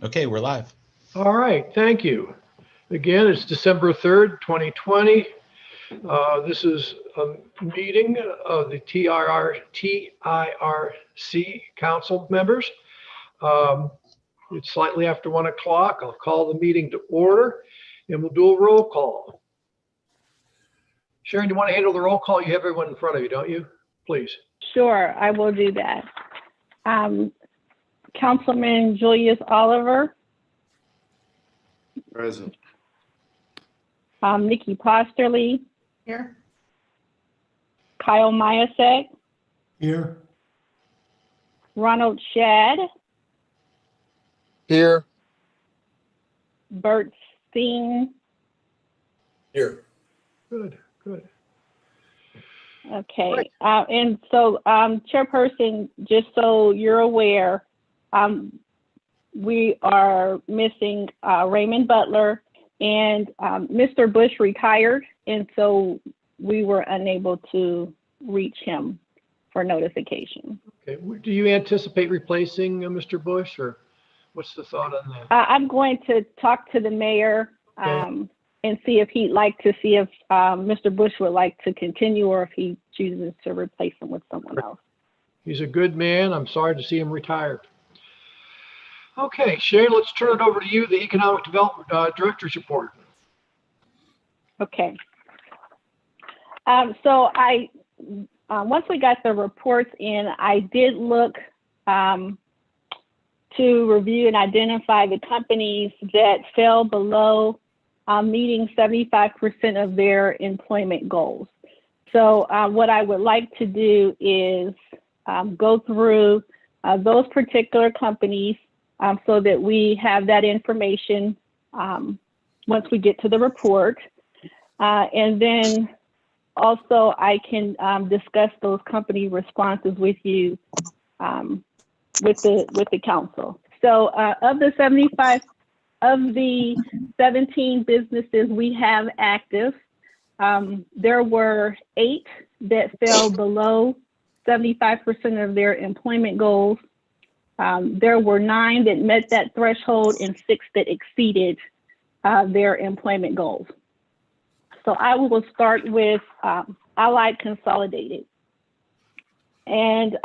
Okay, we're live. All right, thank you. Again, it's December 3rd, 2020. This is a meeting of the TIRC council members. Um, It's slightly after 1 o'clock. I'll call the meeting to order and we'll do a roll call. Sharon, you want to handle the roll call? You have everyone in front of you, don't you? Please. Sure, I will do that. Um, Councilman Julius Oliver, Present. Nikki Posterly, Here. Kyle Mayasek, Here. Ronald Shad, Here. Bert Steen. Here. Good, good. Okay, Right. and so Chairperson, just so you're aware, we are missing Raymond Butler, and Mr. Bush retired, and so we were unable to reach him for notification. Okay, do you anticipate replacing Mr. Bush, or what's the thought on that? I'm going to talk to the mayor Okay. and see if he'd like to see if Mr. Bush would like to continue or if he chooses to replace him with someone else. He's a good man. I'm sorry to see him retired. Okay, Shane, let's turn it over to you, the Economic Development Director's Report. Okay. So once we got the reports in, I did look to review and identify the companies that fell below meeting 75% of their employment goals. So what I would like to do is go through those particular companies so that we have that information once we get to the report. And then also I can discuss those company responses with you with the council. So of the 17 businesses we have active, there were 8 that fell below 75% of their employment goals. There were 9 that met that threshold and 6 that exceeded their employment goals. So I will start with Allied Consolidated. And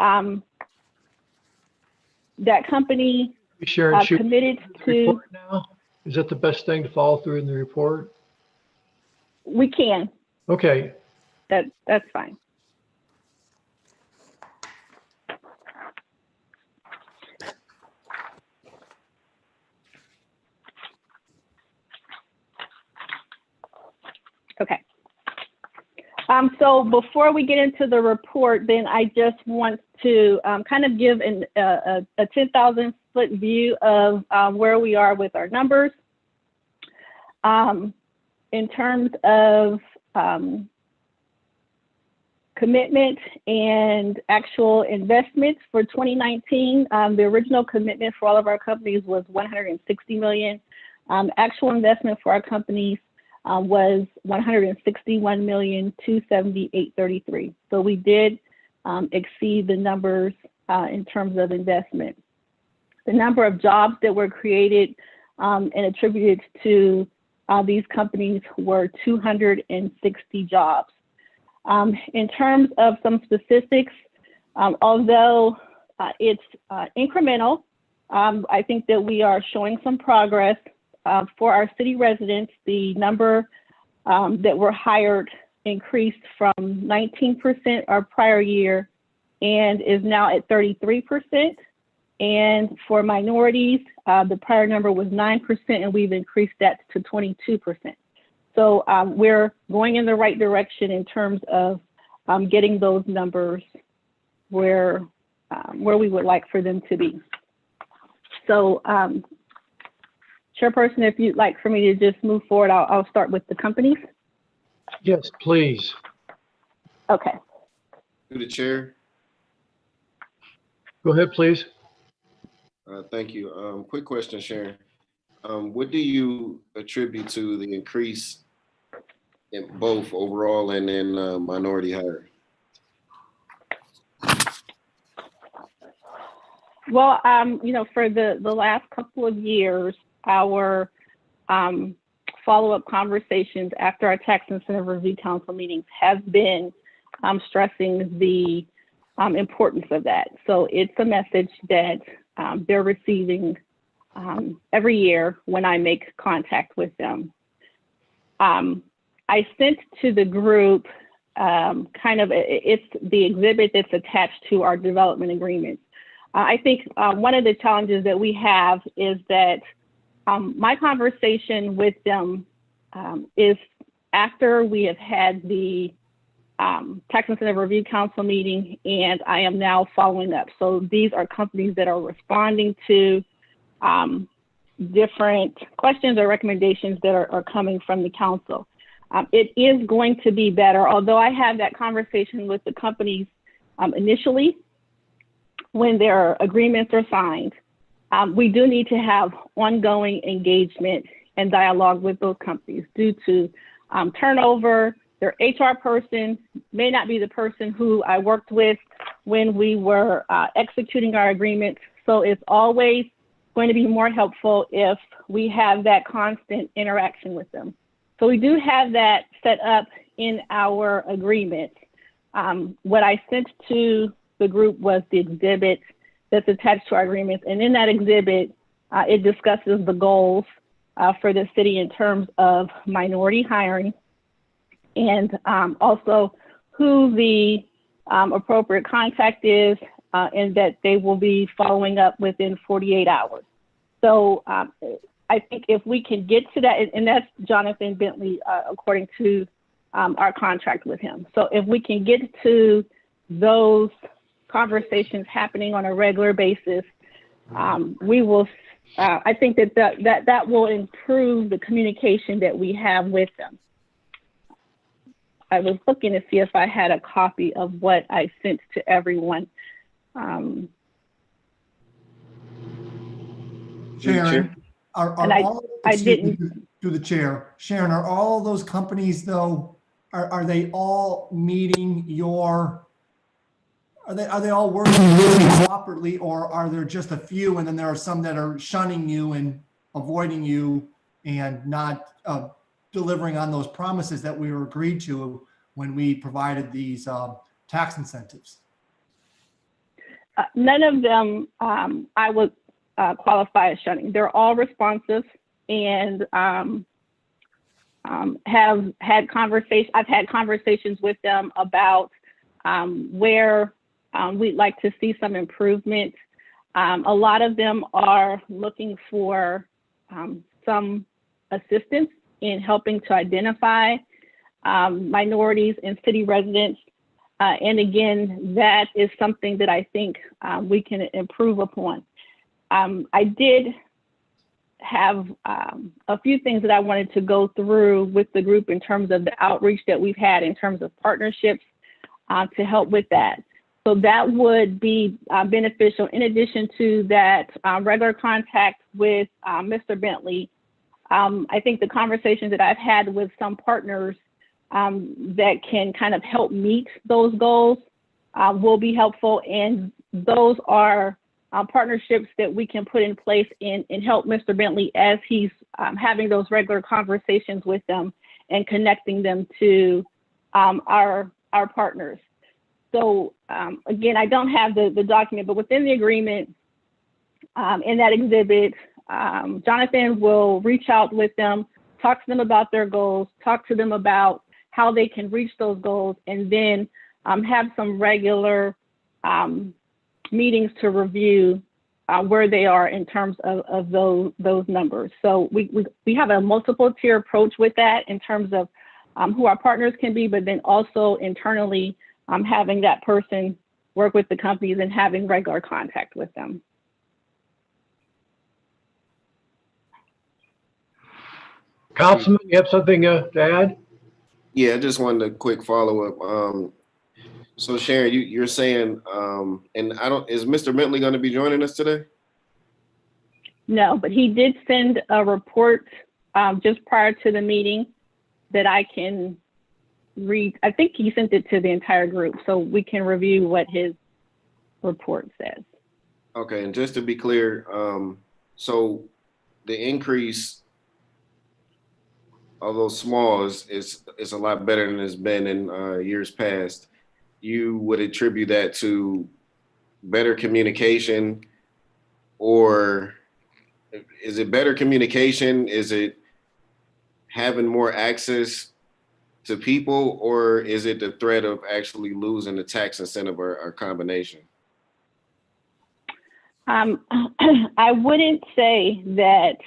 that company Sharon, should committed the to, report now? Is that the best thing to follow through in the report? we can, Okay, that's fine. Okay. So before we get into the report, then I just want to kind of give a 10,000 foot view of where we are with our numbers. In terms of commitment and actual investments for 2019, the original commitment for all of our companies was $160 million. Actual investment for our companies was $161,278,33. So we did exceed the numbers in terms of investment. The number of jobs that were created and attributed to these companies were 260 jobs. In terms of some statistics, although it's incremental, I think that we are showing some progress. For our city residents, the number that were hired increased from 19% our prior year and is now at 33%. And for minorities, the prior number was 9% and we've increased that to 22%. So we're going in the right direction in terms of getting those numbers where we would like for them to be. So Chairperson, if you'd like for me to just move forward, I'll start with the companies. yes, please. Okay. To the chair. Go ahead, please. Thank you. Quick question, Sharon. What do you attribute to the increase in both overall and in minority hire? Well, for the last couple of years, our follow-up conversations after our Tax Incentive Review Council meetings have been stressing the importance of that. So it's a message that they're receiving every year when I make contact with them. I sent to the group it's the exhibit that's attached to our development agreement. I think one of the challenges that we have is that my conversation with them is after we have had the Tax Incentive Review Council meeting, and I am now following up. So these are companies that are responding to different questions or recommendations that are coming from the council. It is going to be better, although I had that conversation with the companies initially when their agreements are signed. We do need to have ongoing engagement and dialogue with those companies due to turnover. Their HR person may not be the person who I worked with when we were executing our agreements. So it's always going to be more helpful if we have that constant interaction with them. So we do have that set up in our agreement. What I sent to the group was the exhibit that's attached to our agreements. And in that exhibit, it discusses the goals for the city in terms of minority hiring and also who the appropriate contact is and that they will be following up within 48 hours. So I think if we can get to that, and that's Jonathan Bentley, according to our contract with him. So if we can get to those conversations happening on a regular basis, we will, I think that will improve the communication that we have with them. I was looking to see if I had a copy of what I sent to everyone. Sharon, I didn't. Through the chair, Sharon, are all those companies though, are they all meeting your, are they all working cooperatively, or are there just a few and then there are some that are shunning you and avoiding you and not delivering on those promises that we were agreed to when we provided these tax incentives? None of them I would qualify as shunning. They're all responsive and have had conversations. I've had conversations with them about where we'd like to see some improvement. A lot of them are looking for some assistance in helping to identify minorities and city residents. And again, that is something that I think we can improve upon. I did have a few things that I wanted to go through with the group in terms of the outreach that we've had in terms of partnerships to help with that. So that would be beneficial. In addition to that regular contact with Mr. Bentley, I think the conversations that I've had with some partners that can kind of help meet those goals will be helpful. And those are partnerships that we can put in place and help Mr. Bentley as he's having those regular conversations with them and connecting them to our partners. So again, I don't have the document, but within the agreement, in that exhibit, Jonathan will reach out with them, talk to them about their goals, talk to them about how they can reach those goals, and then have some regular meetings to review where they are in terms of those numbers. So we have a multiple tier approach with that in terms of who our partners can be, but then also internally having that person work with the companies and having regular contact with them. Councilman, you have something to add? Yeah, I just wanted a quick follow-up. So Sharon, you're saying, and is Mr. Bentley going to be joining us today? No, but he did send a report just prior to the meeting that I can read. I think he sent it to the entire group, so we can review what his report says. Okay, and just to be clear, so the increase, although small, is a lot better than it's been in years past. You would attribute that to better communication, or is it better communication? Is it having more access to people, or is it the threat of actually losing the tax incentive or combination? I wouldn't say that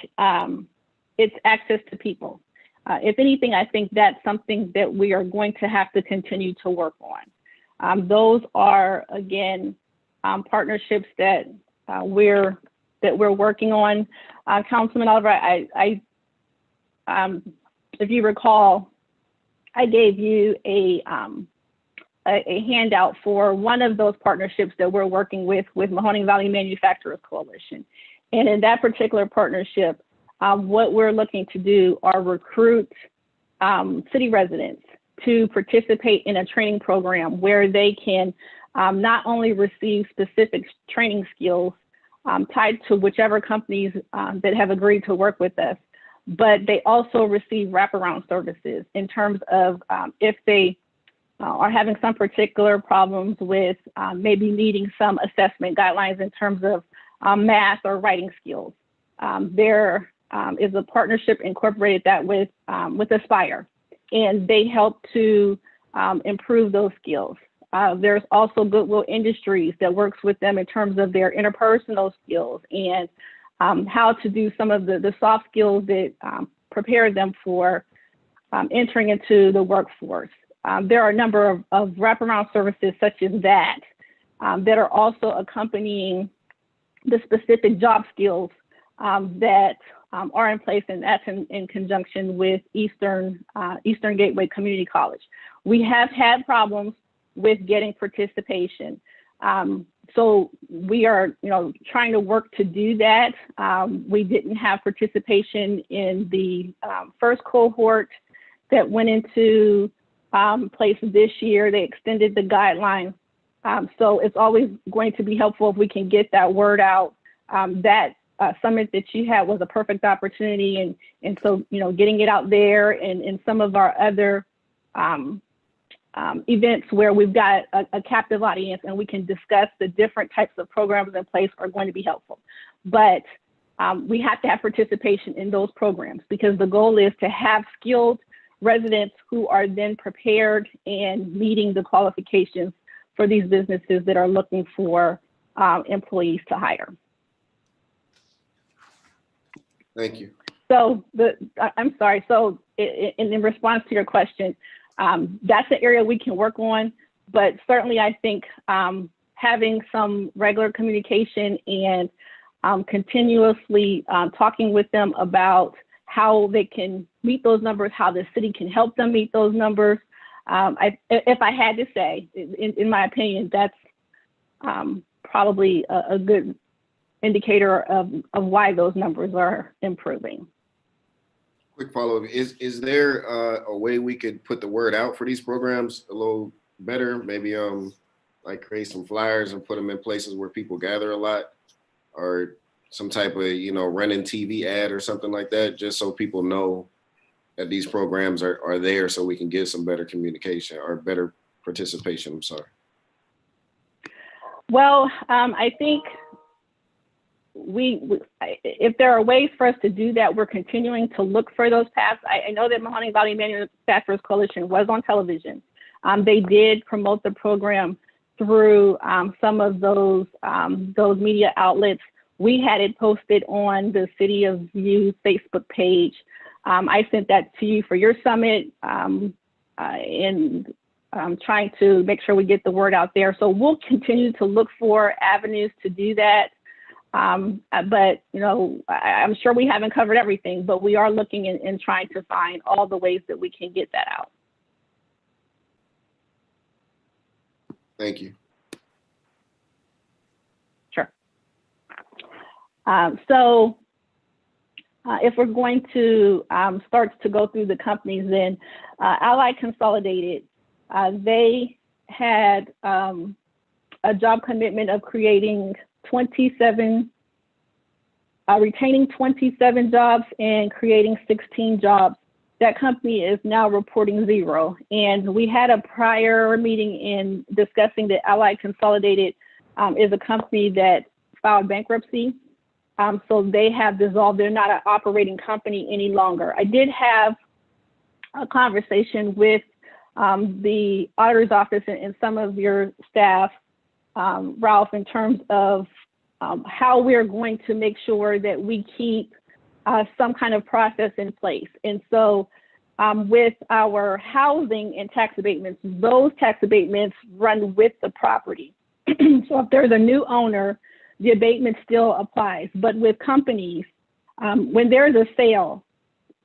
it's access to people. If anything, I think that's something that we are going to have to continue to work on. Those are, again, partnerships that we're working on. Councilman Oliver, if you recall, I gave you a handout for one of those partnerships that we're working with Mahoning Valley Manufacturers Coalition. And in that particular partnership, what we're looking to do are recruit city residents to participate in a training program where they can not only receive specific training skills tied to whichever companies that have agreed to work with us, but they also receive wraparound services in terms of if they are having some particular problems with maybe needing some assessment guidelines in terms of math or writing skills. There is a partnership incorporated that with Aspire, and they help to improve those skills. There's also Goodwill Industries that works with them in terms of their interpersonal skills and how to do some of the soft skills that prepare them for entering into the workforce. There are a number of wraparound services such as that that are also accompanying the specific job skills that are in place, and that's in conjunction with Eastern Gateway Community College. We have had problems with getting participation. So we are, trying to work to do that. We didn't have participation in the first cohort that went into place this year. They extended the guidelines. So it's always going to be helpful if we can get that word out. That summit that you had was a perfect opportunity. And so, getting it out there and some of our other events where we've got a captive audience and we can discuss the different types of programs in place are going to be helpful. But we have to have participation in those programs because the goal is to have skilled residents who are then prepared and meeting the qualifications for these businesses that are looking for employees to hire. Thank you. So I'm sorry. So in response to your question, that's an area we can work on, but certainly I think having some regular communication and continuously talking with them about how they can meet those numbers, how the city can help them meet those numbers. If I had to say, in my opinion, that's probably a good indicator of why those numbers are improving. Quick follow-up, is there a way we could put the word out for these programs a little better? Maybe like create some flyers and put them in places where people gather a lot, or some type of, running TV ad or something like that, just so people know that these programs are there so we can get some better communication or better participation. I'm sorry. Well, I think if there are ways for us to do that, we're continuing to look for those paths. I know that Mahoning Valley Manufacturers Coalition was on television. They did promote the program through some of those media outlets. We had it posted on the City of View Facebook page. I sent that to you for your summit, and I'm trying to make sure we get the word out there. So we'll continue to look for avenues to do that. But, I'm sure we haven't covered everything, but we are looking and trying to find all the ways that we can get that out. Thank you. Sure. So if we're going to start to go through the companies, then Allied Consolidated, they had a job commitment of creating 27, retaining 27 jobs and creating 16 jobs. That company is now reporting 0. And we had a prior meeting in discussing that Allied Consolidated is a company that filed bankruptcy. So they have dissolved. They're not an operating company any longer. I did have a conversation with the auditor's office and some of your staff, Ralph, in terms of how we're going to make sure that we keep some kind of process in place. And so with our housing and tax abatements, those tax abatements run with the property. So if there's a new owner, the abatement still applies. But with companies, when there's a sale,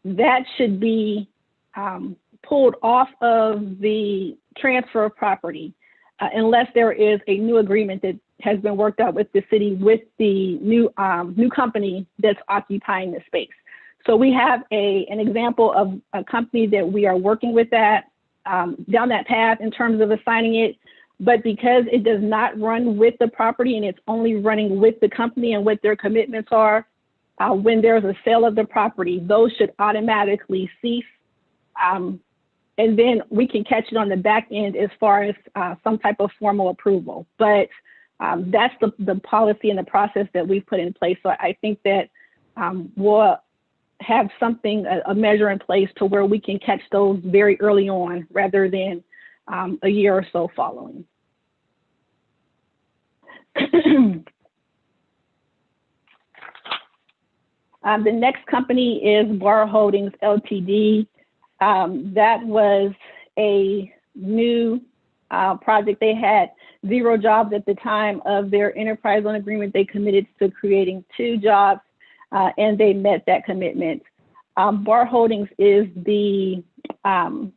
that should be pulled off of the transfer of property unless there is a new agreement that has been worked out with the city with the new company that's occupying the space. So we have an example of a company that we are working with that down that path in terms of assigning it. But because it does not run with the property and it's only running with the company and what their commitments are, when there's a sale of the property, those should automatically cease. And then we can catch it on the back end as far as some type of formal approval. But that's the policy and the process that we've put in place. So I think that we'll have something, a measure in place to where we can catch those very early on rather than a year or so following. The next company is Bar Holdings Ltd. That was a new project. They had 0 jobs at the time of their enterprise loan agreement. They committed to creating 2 jobs and they met that commitment. Bar Holdings is the, I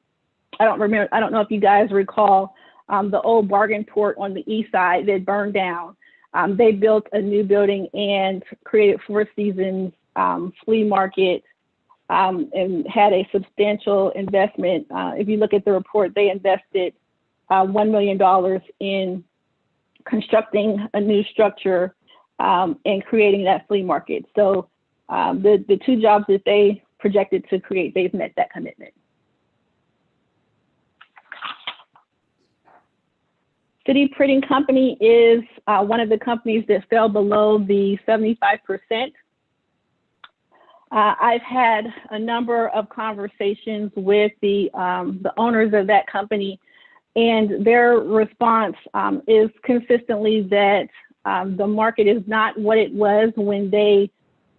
don't know if you guys recall the old bargain port on the east side that burned down. They built a new building and created Four Seasons flea market and had a substantial investment. If you look at the report, they invested $1 million in constructing a new structure and creating that flea market. So the 2 jobs that they projected to create, they've met that commitment. City Printing Company is one of the companies that fell below the 75%. I've had a number of conversations with the owners of that company, and their response is consistently that the market is not what it was when they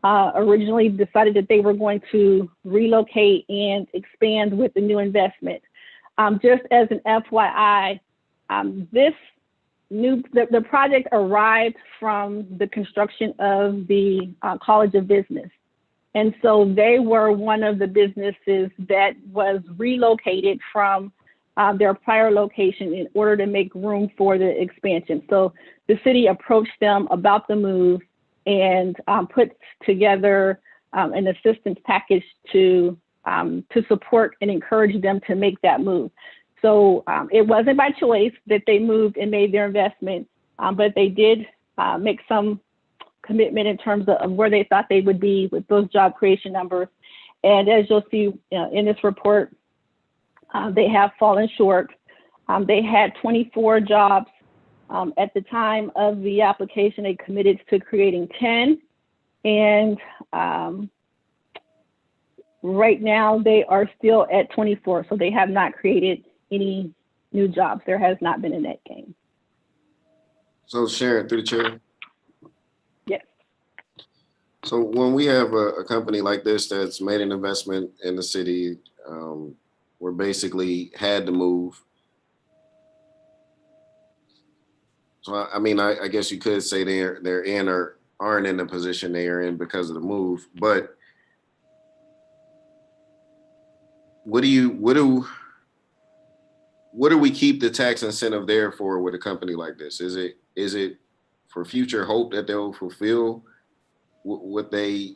originally decided that they were going to relocate and expand with the new investment. Just as an FYI, the project arrived from the construction of the College of Business. And so they were one of the businesses that was relocated from their prior location in order to make room for the expansion. So the city approached them about the move and put together an assistance package to support and encourage them to make that move. So it wasn't by choice that they moved and made their investment, but they did make some commitment in terms of where they thought they would be with those job creation numbers. And as you'll see in this report, they have fallen short. They had 24 jobs. At the time of the application, they committed to creating 10. And right now they are still at 24. So they have not created any new jobs. There has not been a net gain. So Sharon, through the chair. Yes. So when we have a company like this that's made an investment in the city, we're basically had to move. So I mean, I guess you could say they're in or aren't in the position they are in because of the move. But what do we keep the tax incentive there for with a company like this? Is it for future hope that they'll fulfill what they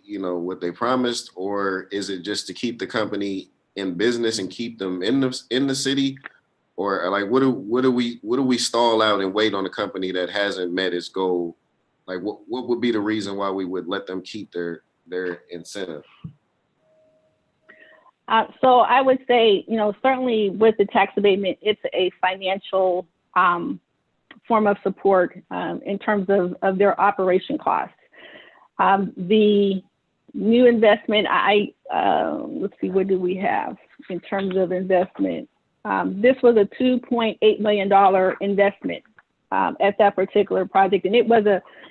promised, or is it just to keep the company in business and keep them in the city? Or like what do we stall out and wait on a company that hasn't met its goal Like what would be the reason why we would let them keep their incentive? So I would say, certainly with the tax abatement, it's a financial form of support in terms of their operation costs. The new investment, let's see, what do we have in terms of investment? This was a $2.8 million investment at that particular project. And it was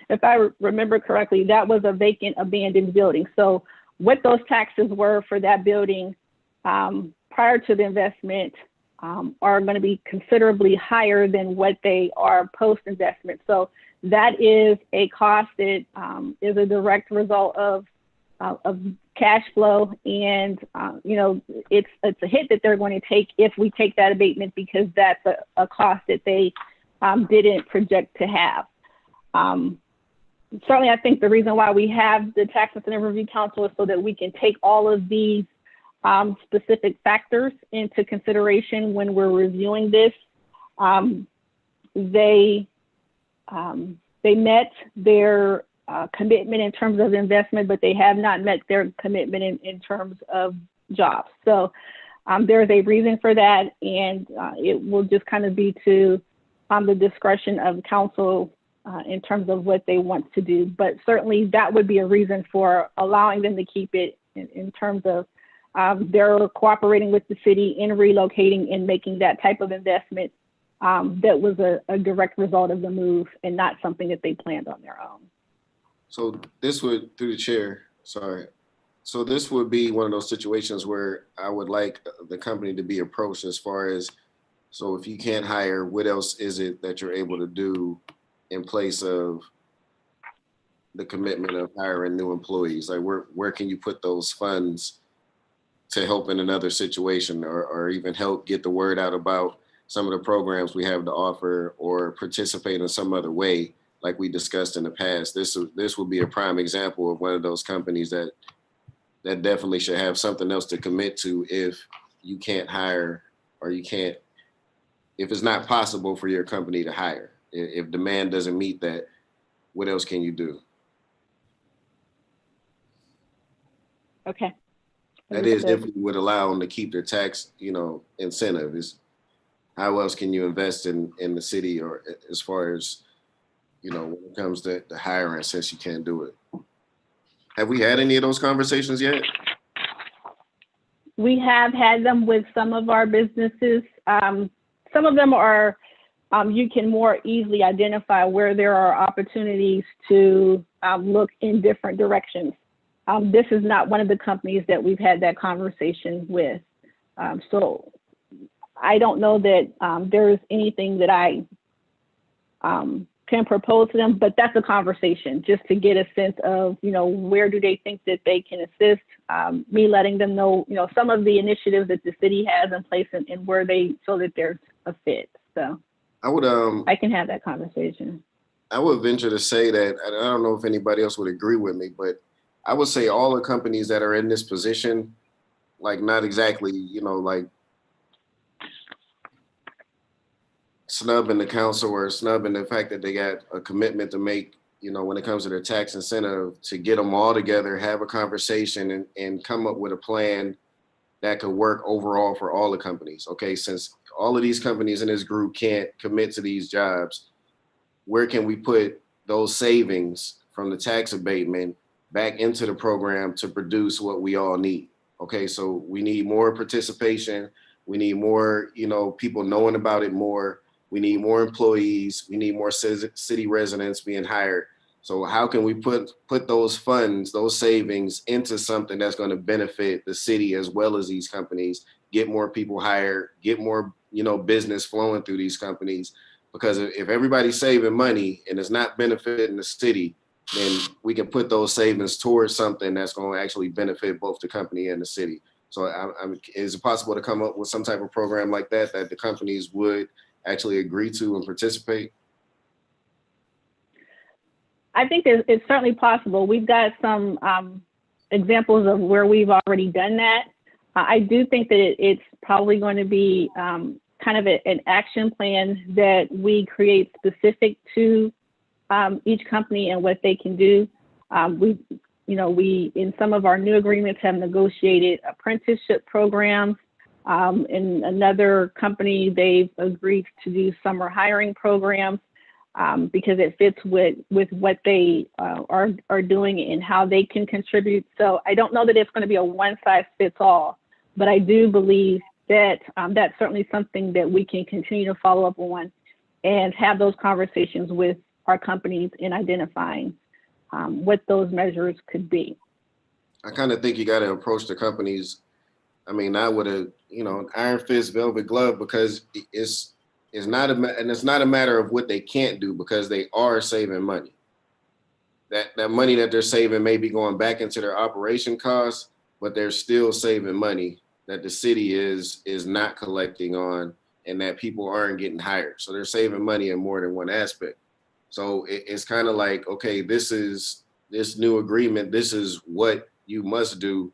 if I remember correctly, that was a vacant, abandoned building. So what those taxes were for that building prior to the investment are going to be considerably higher than what they are post-investment. So that is a cost that is a direct result of cash flow, and it's a hit that they're going to take if we take that abatement, because that's a cost that they didn't project to have. Certainly, I think the reason why we have the Tax Incentive Review Council is so that we can take all of these specific factors into consideration when we're reviewing this. They met their commitment in terms of investment, but they have not met their commitment in terms of jobs. So there's a reason for that, and it will just kind of be to the discretion of council in terms of what they want to do. But certainly that would be a reason for allowing them to keep it in terms of they're cooperating with the city in relocating and making that type of investment that was a direct result of the move and not something that they planned on their own. So this would, through the chair, sorry. So this would be one of those situations where I would like the company to be approached as far as, so if you can't hire, what else is it that you're able to do in place of the commitment of hiring new employees? Like where can you put those funds to help in another situation, or even help get the word out about some of the programs we have to offer, or participate in some other way like we discussed in the past? This would be a prime example of one of those companies that definitely should have something else to commit to if you can't hire, or if it's not possible for your company to hire. If demand doesn't meet that, what else can you do? Okay. That is, if we would allow them to keep their tax, incentive. Is how else can you invest in the city, or as far as, when it comes to the hiring, since you can't do it? Have we had any of those conversations yet? We have had them with some of our businesses. Some of them are, you can more easily identify where there are opportunities to look in different directions. This is not one of the companies that we've had that conversation with. So I don't know that there's anything that I can propose to them, but that's a conversation just to get a sense of, where do they think that they can assist, me letting them know, some of the initiatives that the city has in place and where they feel that there's a fit. So I can have that conversation. I would venture to say that, I don't know if anybody else would agree with me, but I would say all the companies that are in this position, like not exactly, like snubbing the council or snubbing the fact that they got a commitment to make, when it comes to their tax incentive, to get them all together, have a conversation and come up with a plan that could work overall for all the companies. Okay, since all of these companies in this group can't commit to these jobs, where can we put those savings from the tax abatement back into the program to produce what we all need? Okay, so we need more participation. We need more, people knowing about it more. We need more employees. We need more city residents being hired. So how can we put those funds, those savings, into something that's going to benefit the city as well as these companies, get more people hired, get more, business flowing through these companies? Because if everybody's saving money and it's not benefiting the city, then we can put those savings towards something that's going to actually benefit both the company and the city. So is it possible to come up with some type of program like that the companies would actually agree to and participate? I think it's certainly possible. We've got some examples of where we've already done that. I do think that it's probably going to be kind of an action plan that we create specific to each company and what they can do. We in some of our new agreements have negotiated apprenticeship programs. In another company, they've agreed to do summer hiring programs because it fits with what they are doing and how they can contribute. So I don't know that it's going to be a one size fits all, but I do believe that that's certainly something that we can continue to follow up on and have those conversations with our companies in identifying what those measures could be. I kind of think you got to approach the companies, I mean, not with a, iron fist, velvet glove, because it's not a matter of what they can't do, because they are saving money. That money that they're saving may be going back into their operation costs, but they're still saving money that the city is not collecting on, and that people aren't getting hired. So they're saving money in more than one aspect. So it's kind of like, okay, this new agreement, this is what you must do,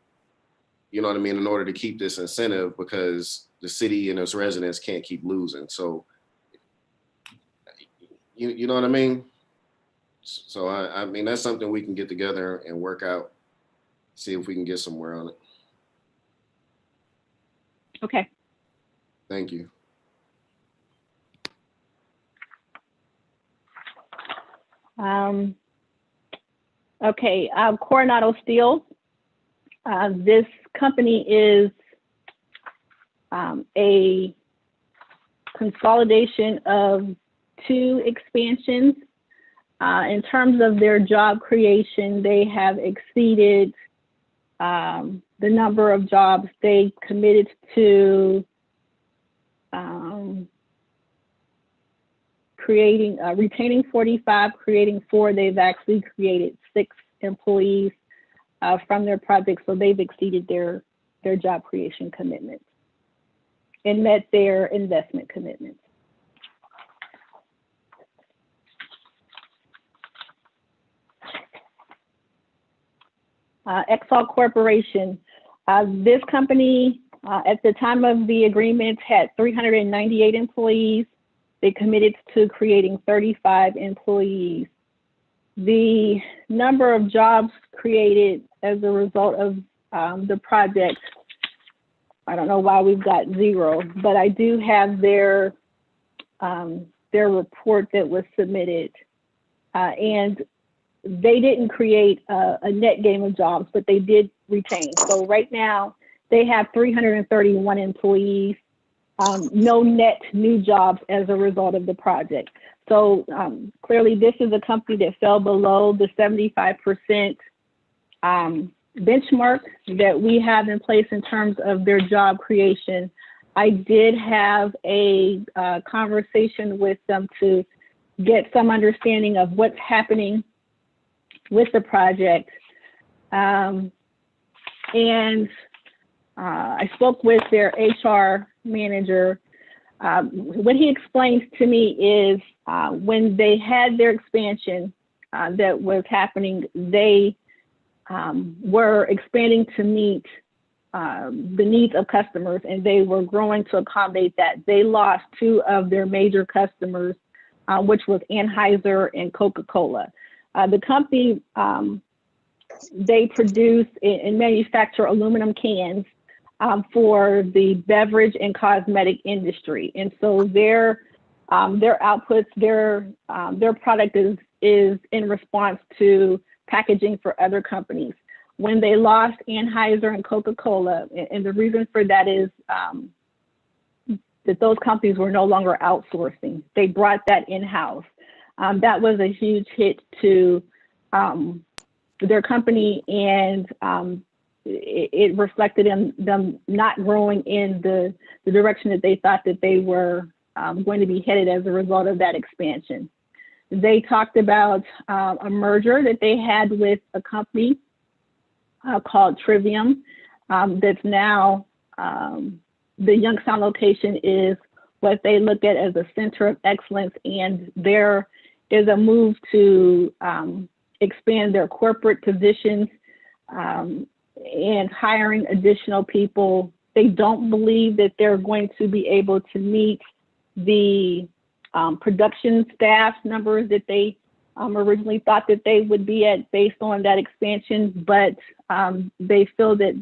you know what I mean, in order to keep this incentive, because the city and its residents can't keep losing. So, you know what I mean? So, I mean, that's something we can get together and work out, see if we can get somewhere on it. Okay. Thank you. Okay, Coronado Steel. This company is a consolidation of 2 expansions. In terms of their job creation, they have exceeded the number of jobs they committed to retaining 45, creating 4. They've actually created 6 employees from their project, so they've exceeded their job creation commitments and met their investment commitments. Exalt Corporation. This company, at the time of the agreement, had 398 employees. They committed to creating 35 employees. The number of jobs created as a result of the project, I don't know why we've got 0, but I do have their report that was submitted. And they didn't create a net gain of jobs, but they did retain. So right now, they have 331 employees, no net new jobs as a result of the project. So clearly, this is a company that fell below the 75% benchmark that we have in place in terms of their job creation. I did have a conversation with them to get some understanding of what's happening with the project. And I spoke with their HR manager. What he explained to me is when they had their expansion that was happening, they were expanding to meet the needs of customers, and they were growing to accommodate that. They lost 2 of their major customers, which was Anheuser and Coca-Cola. The company, they produce and manufacture aluminum cans for the beverage and cosmetic industry. And so their outputs, their product is in response to packaging for other companies. When they lost Anheuser and Coca-Cola, and the reason for that is that those companies were no longer outsourcing. They brought that in-house. That was a huge hit to their company, and it reflected in them not growing in the direction that they thought that they were going to be headed as a result of that expansion. They talked about a merger that they had with a company called Trivium. That's now the Youngstown location is what they look at as a center of excellence, and there is a move to expand their corporate positions and hiring additional people. They don't believe that they're going to be able to meet the production staff numbers that they originally thought that they would be at based on that expansion, but they feel that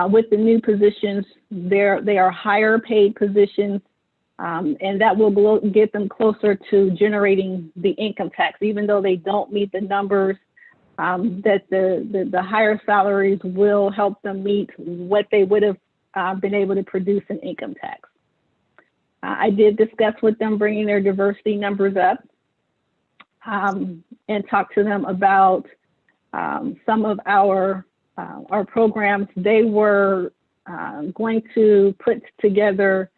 with the new positions, they are higher paid positions, and that will get them closer to generating the income tax, even though they don't meet the numbers. That the higher salaries will help them meet what they would have been able to produce in income tax. I did discuss with them bringing their diversity numbers up and talk to them about some of our programs. They were going to put together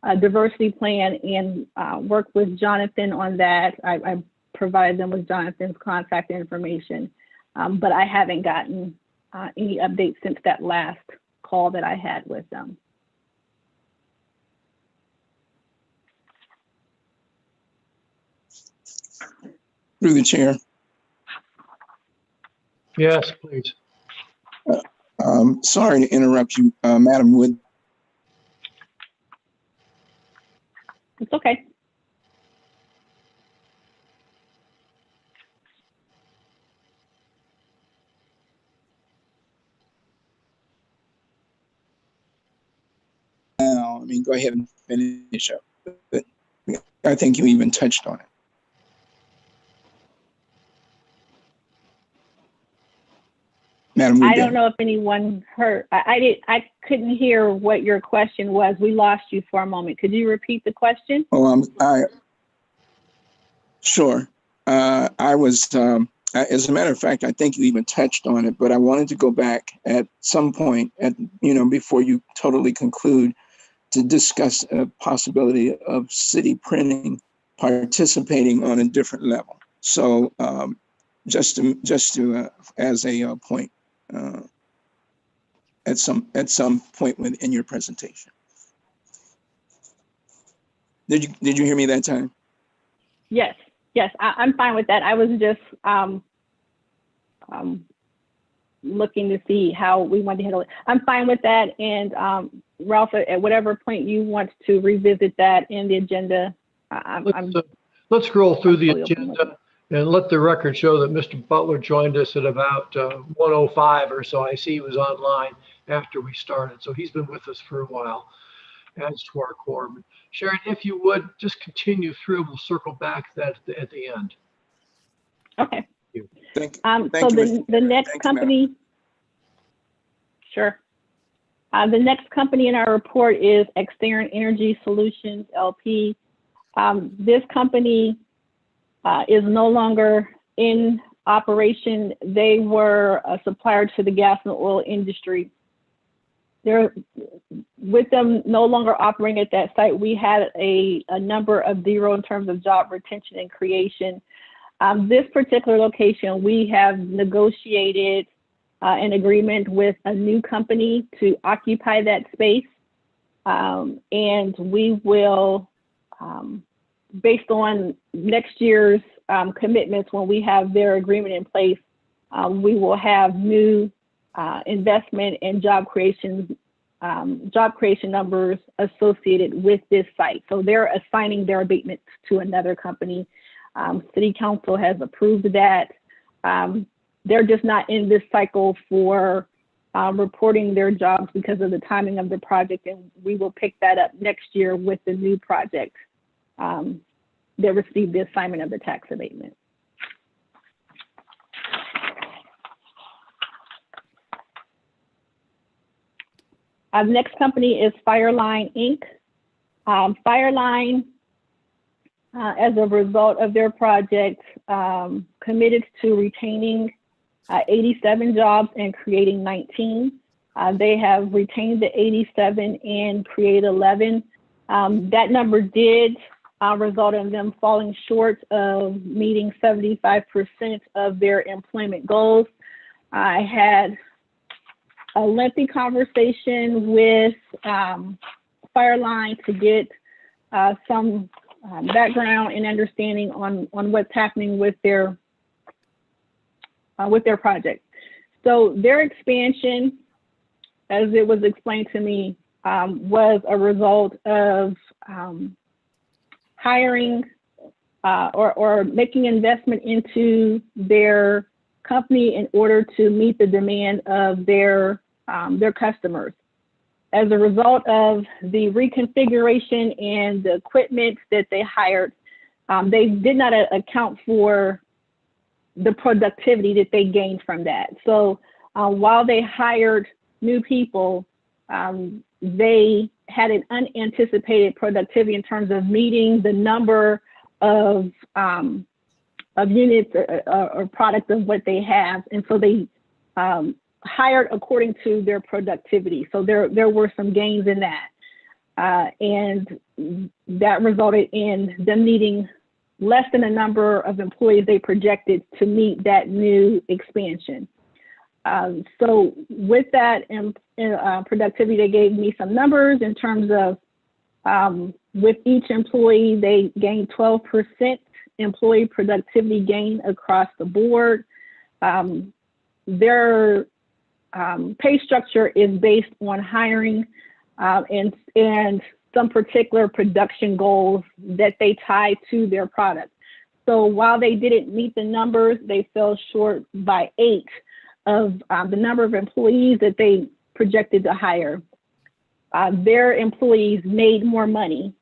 a diversity plan and work with Jonathan on that. I provided them with Jonathan's contact information, but I haven't gotten any updates since that last call that I had with them. Through the chair. Yes, please. Sorry to interrupt you, Madam Wood. It's okay. I mean, go ahead and finish up. But I think you even touched on it. Madam Wood. I don't know if anyone heard. I couldn't hear what your question was. We lost you for a moment. Could you repeat the question? Oh, sure. I was, as a matter of fact, I think you even touched on it, but I wanted to go back at some point before you totally conclude to discuss a possibility of city printing participating on a different level. So just to as a point at some point within your presentation. Did you hear me that time? Yes, I'm fine with that. I was just looking to see how we want to handle it. I'm fine with that. And Ralph, at whatever point you want to revisit that in the agenda, Let's scroll through the agenda and let the record show that Mr. Butler joined us at about 1:05 or so. I see he was online after we started. So he's been with us for a while. Adds to our quorum. Sharon, if you would, just continue through. We'll circle back that at the end. Okay. Thank So you, the next Thank you, company, sure. The next company in our report is Exterran Energy Solutions, LP. This company is no longer in operation. They were a supplier to the gas and oil industry. With them no longer operating at that site, we had a number of zero in terms of job retention and creation. This particular location, we have negotiated an agreement with a new company to occupy that space. And we will, based on next year's commitments, when we have their agreement in place, we will have new investment and job creation numbers associated with this site. So they're assigning their abatements to another company. City Council has approved that. They're just not in this cycle for reporting their jobs because of the timing of the project, and we will pick that up next year with the new project that received the assignment of the tax abatement. The next company is Fireline, Inc. Fireline, as a result of their project, committed to retaining 87 jobs and creating 19. They have retained the 87 and created 11. That number did result in them falling short of meeting 75% of their employment goals. I had a lengthy conversation with Fireline to get some background and understanding on what's happening with their project. So their expansion, as it was explained to me, was a result of hiring or making investment into their company in order to meet the demand of their customers. As a result of the reconfiguration and the equipment that they hired, they did not account for the productivity that they gained from that. So while they hired new people, they had an unanticipated productivity in terms of meeting the number of units or product of what they have. And so they hired according to their productivity. So there were some gains in that. And that resulted in them needing less than the number of employees they projected to meet that new expansion. So with that productivity, they gave me some numbers in terms of with each employee, they gained 12% employee productivity gain across the board. Their pay structure is based on hiring and some particular production goals that they tie to their product. So while they didn't meet the numbers, they fell short by 8 of the number of employees that they projected to hire. Their employees made more money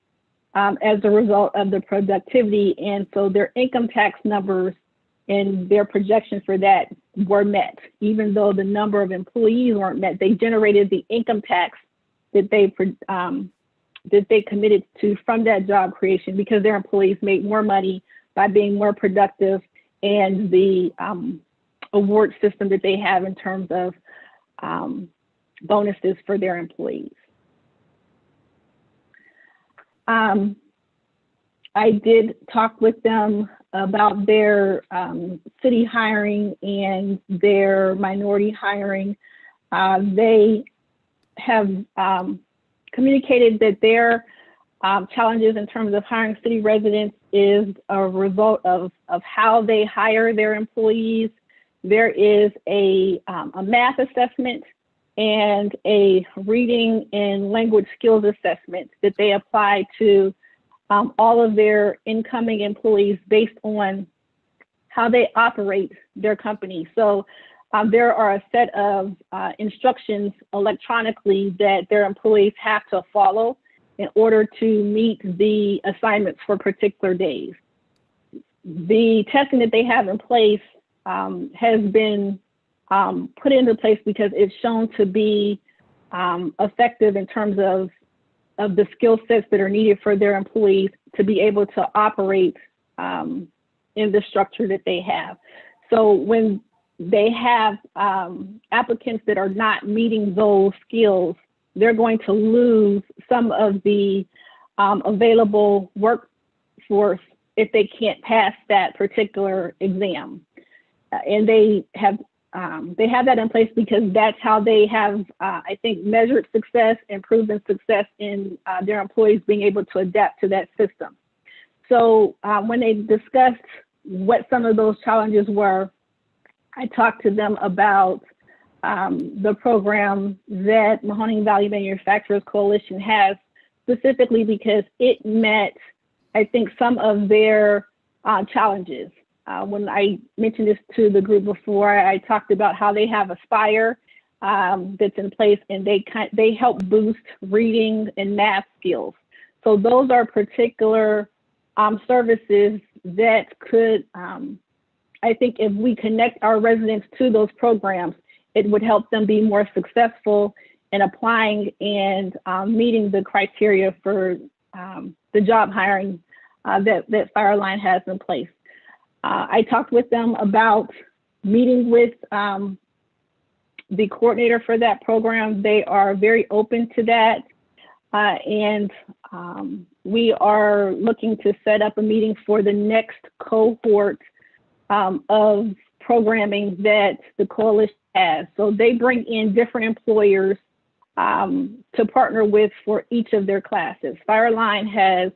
as a result of the productivity, and so their income tax numbers and their projections for that were met. Even though the number of employees weren't met, they generated the income tax that they committed to from that job creation because their employees made more money by being more productive, and the award system that they have in terms of bonuses for their employees. I did talk with them about their city hiring and their minority hiring. They have communicated that their challenges in terms of hiring city residents is a result of how they hire their employees. There is a math assessment and a reading and language skills assessment that they apply to all of their incoming employees based on how they operate their company. So there are a set of instructions electronically that their employees have to follow in order to meet the assignments for particular days. The testing that they have in place has been put into place because it's shown to be effective in terms of the skill sets that are needed for their employees to be able to operate in the structure that they have. So when they have applicants that are not meeting those skills, they're going to lose some of the available workforce if they can't pass that particular exam. And they have that in place because that's how they have, I think, measured success and proven success in their employees being able to adapt to that system. So when they discussed what some of those challenges were, I talked to them about the program that Mahoning Valley Manufacturers Coalition has, specifically because it met, I think, some of their challenges. When I mentioned this to the group before, I talked about how they have Aspire that's in place, and they help boost reading and math skills. So those are particular services that could, I think if we connect our residents to those programs, it would help them be more successful in applying and meeting the criteria for the job hiring that Fireline has in place. I talked with them about meeting with the coordinator for that program. They are very open to that. And we are looking to set up a meeting for the next cohort of programming that the coalition has. So they bring in different employers to partner with for each of their classes. Fireline has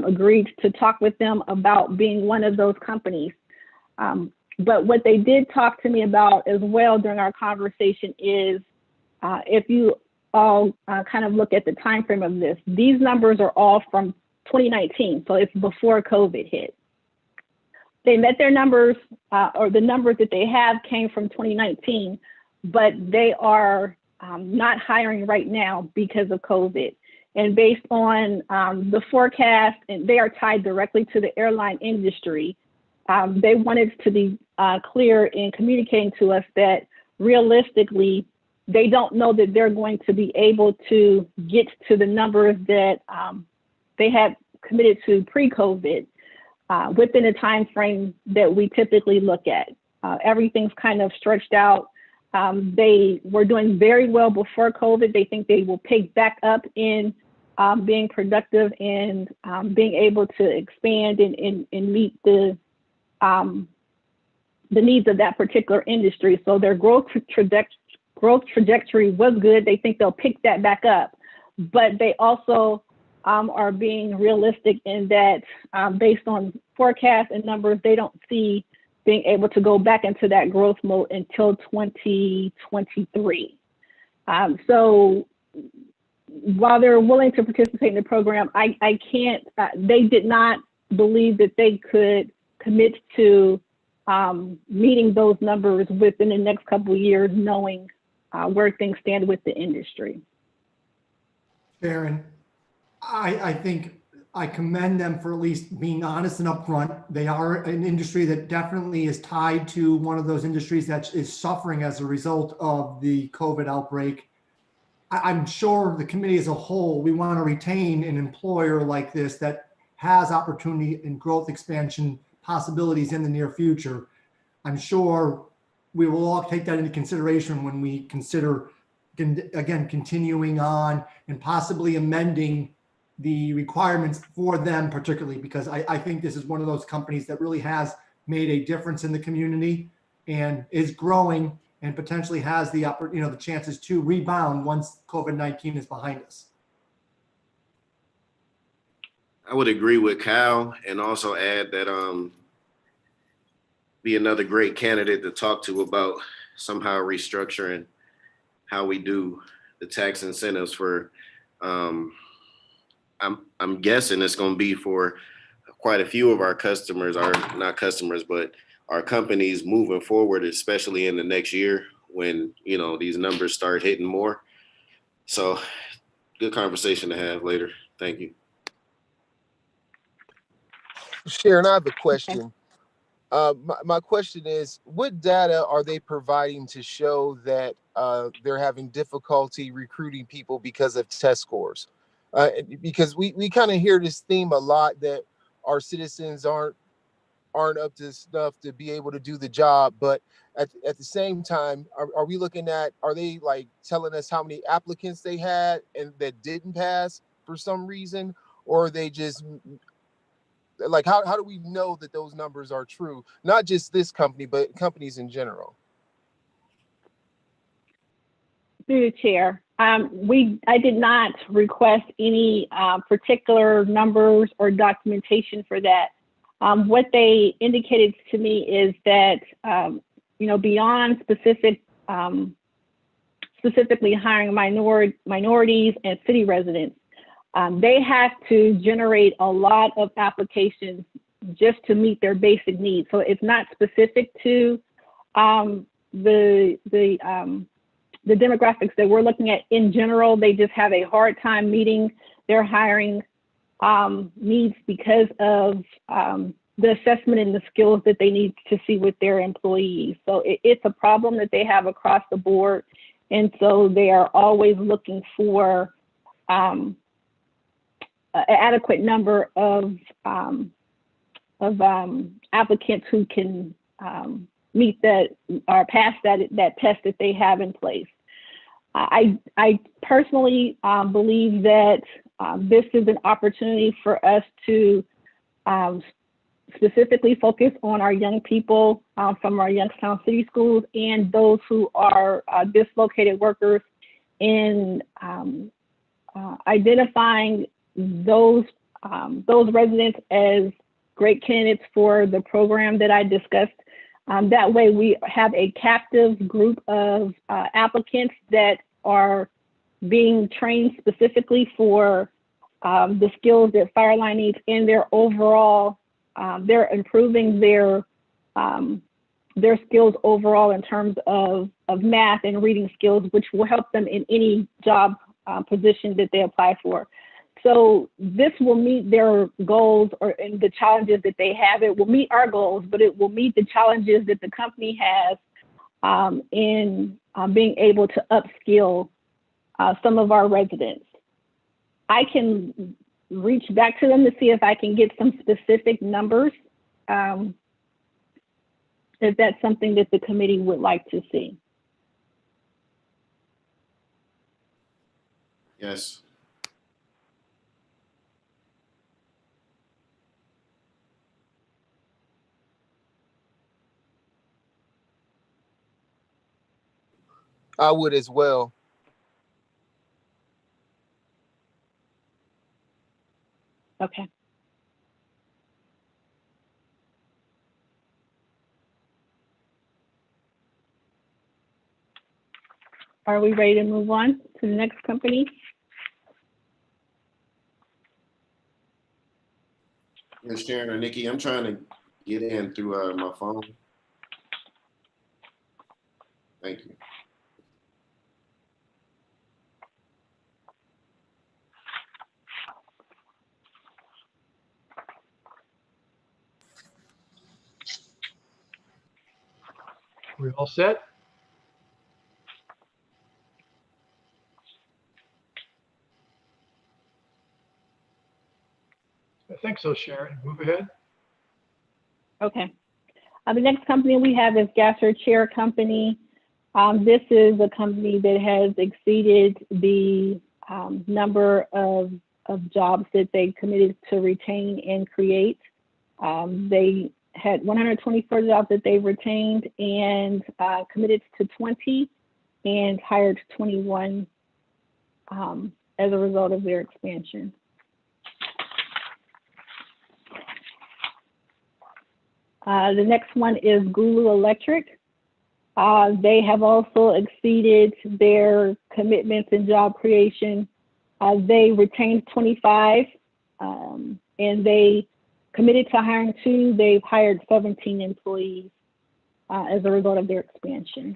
agreed to talk with them about being one of those companies. But what they did talk to me about as well during our conversation is if you all kind of look at the time frame of this, these numbers are all from 2019, so it's before COVID hit. they met their numbers, or the numbers that they have came from 2019, but they are not hiring right now because of COVID. And based on the forecast, and they are tied directly to the airline industry, they wanted to be clear in communicating to us that realistically, they don't know that they're going to be able to get to the numbers that they had committed to pre-COVID within a time frame that we typically look at. Everything's kind of stretched out. They were doing very well before COVID. They think they will pick back up in being productive and being able to expand and meet the needs of that particular industry. So their growth trajectory was good. They think they'll pick that back up, but they also are being realistic in that based on forecasts and numbers, they don't see being able to go back into that growth mode until 2023. So while they're willing to participate in the program, I can't, they did not believe that they could commit to meeting those numbers within the next couple of years, knowing where things stand with the industry. Sharon, I think I commend them for at least being honest and upfront. They are an industry that definitely is tied to one of those industries that is suffering as a result of the COVID outbreak. I'm sure the committee as a whole, we want to retain an employer like this that has opportunity and growth expansion possibilities in the near future. I'm sure we will all take that into consideration when we consider, again, continuing on and possibly amending the requirements for them particularly, because I think this is one of those companies that really has made a difference in the community and is growing and potentially has the the chances to rebound once COVID-19 is behind us. I would agree with Kyle and also add that be another great candidate to talk to about somehow restructuring how we do the tax incentives for I'm guessing it's going to be for quite a few of our customers, or not customers, but our companies moving forward, especially in the next year when, these numbers start hitting more. So good conversation to have later. Thank you. Sharon, I have a question. My question is, what data are they providing to show that they're having difficulty recruiting people because of test scores? Because we kind of hear this theme a lot that our citizens aren't up to snuff to be able to do the job, but at the same time, are we looking at, are they like telling us how many applicants they had and that didn't pass for some reason, or are they just like, how do we know that those numbers are true? Not just this company, but companies in general. Through the chair, I did not request any particular numbers or documentation for that. What they indicated to me is that, beyond specifically hiring minorities and city residents, they have to generate a lot of applications just to meet their basic needs. So it's not specific to the demographics that we're looking at in general. They just have a hard time meeting their hiring needs because of the assessment and the skills that they need to see with their employees. So it's a problem that they have across the board. And so they are always looking for an adequate number of applicants who can meet that or pass that test that they have in place. I personally believe that this is an opportunity for us to specifically focus on our young people from our Youngstown City Schools and those who are dislocated workers in identifying those residents as great candidates for the program that I discussed. That way we have a captive group of applicants that are being trained specifically for the skills that Fireline needs in their overall they're improving their skills overall in terms of math and reading skills, which will help them in any job position that they apply for. So this will meet their goals and the challenges that they have. It will meet our goals, but it will meet the challenges that the company has in being able to upskill some of our residents. I can reach back to them to see if I can get some specific numbers, if that's something that the committee would like to see. Yes. I would as well. Okay. Are we ready to move on to the next company? Ms. Sharon or Nikki, I'm trying to get in through my phone. Thank you. We all set? I think so, Sharon. Move ahead. Okay. The next company we have is Gasser Chair Company. This is a company that has exceeded the number of jobs that they committed to retain and create. They had 124 jobs that they retained and committed to 20 and hired 21 as a result of their expansion. The next one is Gulu Electric. They have also exceeded their commitments in job creation. They retained 25 and they committed to hiring 2. They've hired 17 employees as a result of their expansion.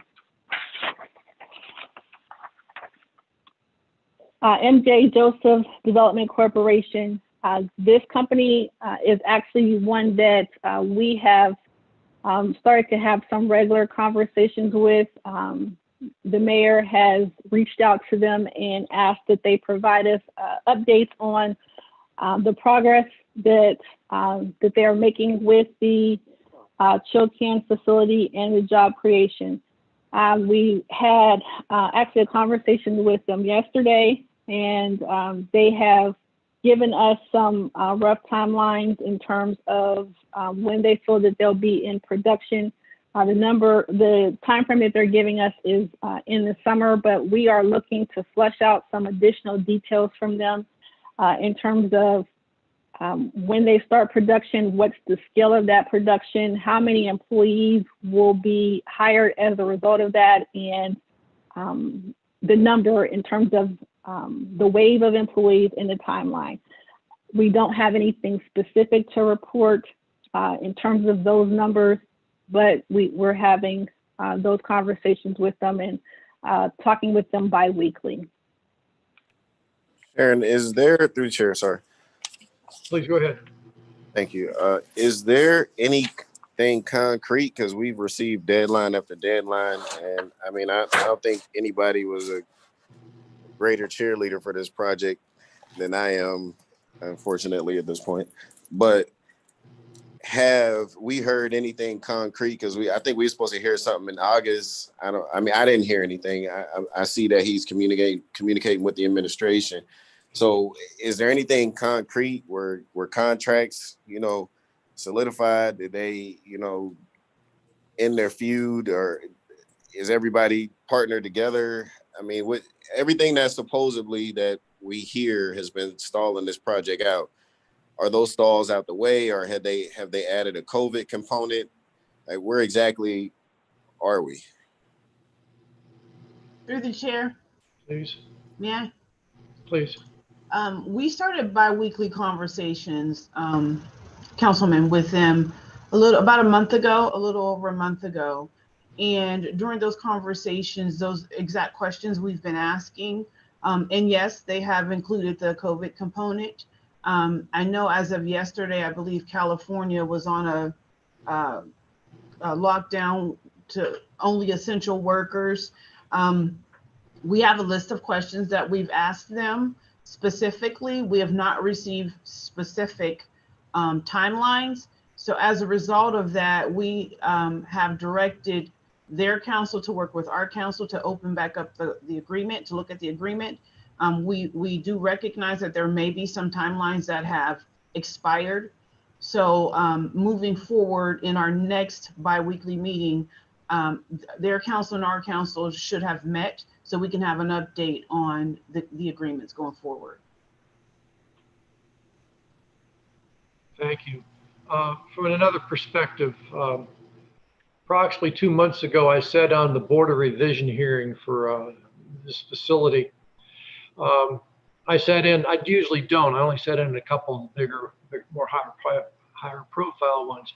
MJ Joseph Development Corporation. This company is actually one that we have started to have some regular conversations with. The mayor has reached out to them and asked that they provide us updates on the progress that they are making with the Chokan facility and the job creation. We had actually a conversation with them yesterday, and they have given us some rough timelines in terms of when they feel that they'll be in production. The time frame that they're giving us is in the summer, but we are looking to flesh out some additional details from them in terms of when they start production, what's the scale of that production, how many employees will be hired as a result of that, and the number in terms of the wave of employees in the timeline. We don't have anything specific to report in terms of those numbers, but we're having those conversations with them and talking with them bi-weekly. Sharon, is there, through the chair, sorry. Please go ahead. Thank you. Is there anything concrete? Because we've received deadline after deadline. And I mean, I don't think anybody was a greater cheerleader for this project than I am, unfortunately, at this point. But have we heard anything concrete? Because I think we were supposed to hear something in August. I didn't hear anything. I see that he's communicating with the administration. So is there anything concrete where contracts, solidified? Did they, end their feud, or is everybody partnered together? I mean, with everything that supposedly that we hear has been stalling this project out, are those stalls out the way, or have they added a COVID component? Like, where exactly are we? Through the chair, Please. may I? Please. We started bi-weekly conversations councilman with them about a month ago, a little over a month ago. And during those conversations, those exact questions we've been asking, and yes, they have included the COVID component. I know as of yesterday, I believe California was on a lockdown to only essential workers. We have a list of questions that we've asked them specifically. We have not received specific timelines. So as a result of that, we have directed their council to work with our council to open back up the agreement, to look at the agreement. We do recognize that there may be some timelines that have expired. So moving forward in our next biweekly meeting, their council and our council should have met so we can have an update on the agreements going forward. Thank you. From another perspective, approximately 2 months ago, I sat on the Board of Revision hearing for this facility. I sat in, I usually don't, I only sat in a couple bigger, more higher profile ones.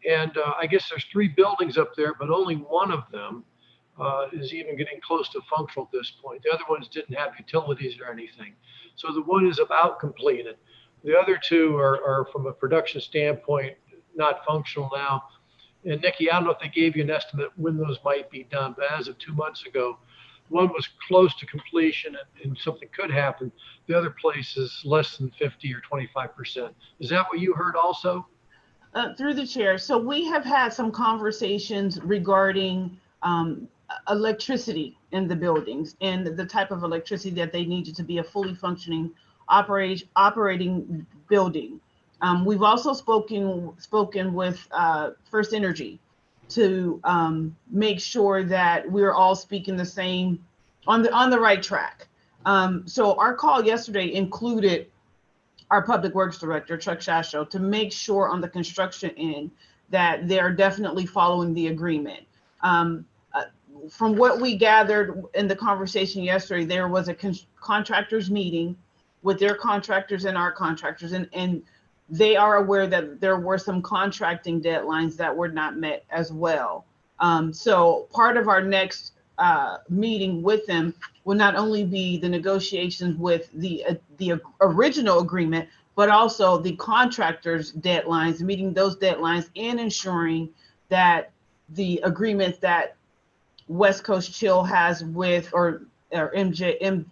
And I guess there's 3 buildings up there, but only one of them is even getting close to functional at this point. The other ones didn't have utilities or anything. So the one is about completed. The other 2 are from a production standpoint, not functional now. And Nikki, I don't know if they gave you an estimate when those might be done, but as of 2 months ago, one was close to completion and something could happen. The other place is less than 50 or 25%. Is that what you heard also? Through the chair. So we have had some conversations regarding electricity in the buildings and the type of electricity that they needed to be a fully functioning operating building. We've also spoken with First Energy to make sure that we're all speaking the same on the right track. So our call yesterday included our Public Works Director, Chuck Shasho, to make sure on the construction end that they're definitely following the agreement. From what we gathered in the conversation yesterday, there was a contractors meeting with their contractors and our contractors, and they are aware that there were some contracting deadlines that were not met as well. So part of our next meeting with them will not only be the negotiations with the original agreement, but also the contractors' deadlines, meeting those deadlines and ensuring that the agreements that West Coast Chill has with, or M.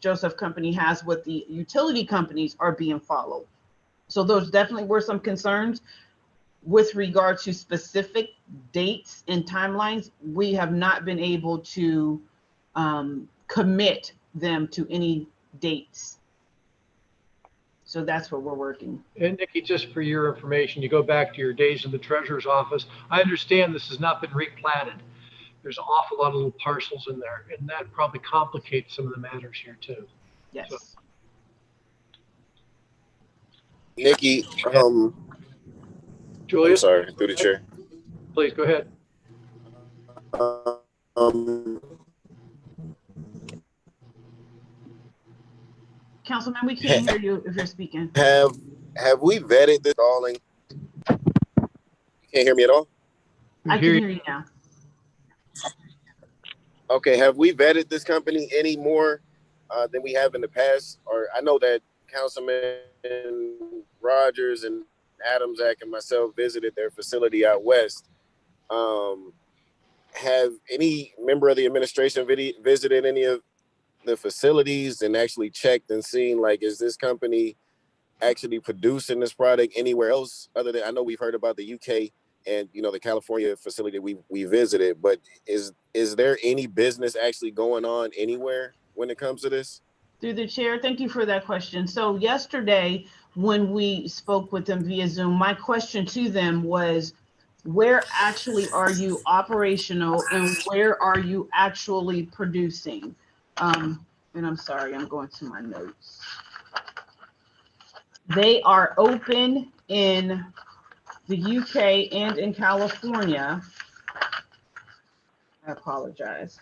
Joseph Company has with the utility companies are being followed. So those definitely were some concerns with regard to specific dates and timelines. We have not been able to commit them to any dates. So that's what we're working. And Nikki, just for your information, you go back to your days in the treasurer's office. I understand this has not been replatted. There's an awful lot of little parcels in there, and that probably complicates some of the matters here too. Yes. So. Nikki, Julia, I'm sorry, through the chair. please go ahead. Councilman, we can't hear you if you're speaking. Have we vetted this all? You can't hear me at all? I can hear you now. Okay, have we vetted this company any more than we have in the past? Or I know that Councilman Rogers and Adamsack and myself visited their facility out west. Have any member of the administration visited any of the facilities and actually checked and seen, like, is this company actually producing this product anywhere else other than, I know we've heard about the UK and, you know, the California facility we visited, but is there any business actually going on anywhere when it comes to this? Through the chair, thank you for that question. So yesterday, when we spoke with them via Zoom, my question to them was, where actually are you operational and where are you actually producing? And I'm sorry, I'm going to my notes. They are open in the UK and in California. I apologize.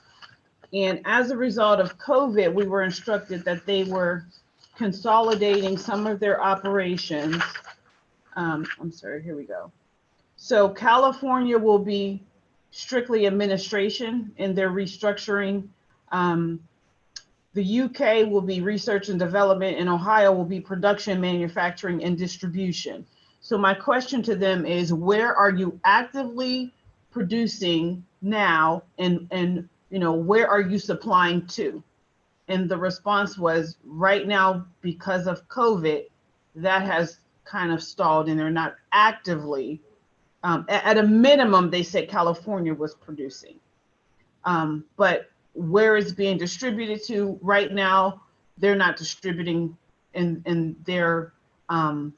And as a result of COVID, we were instructed that they were consolidating some of their operations I'm sorry, here we go. So California will be strictly administration in their restructuring. The UK will be research and development, and Ohio will be production, manufacturing, and distribution. So my question to them is, where are you actively producing now, and where are you supplying to? And the response was, right now, because of COVID, that has kind of stalled, and they're not actively. At a minimum, they said California was producing, but where it's being distributed to right now, they're not distributing, and their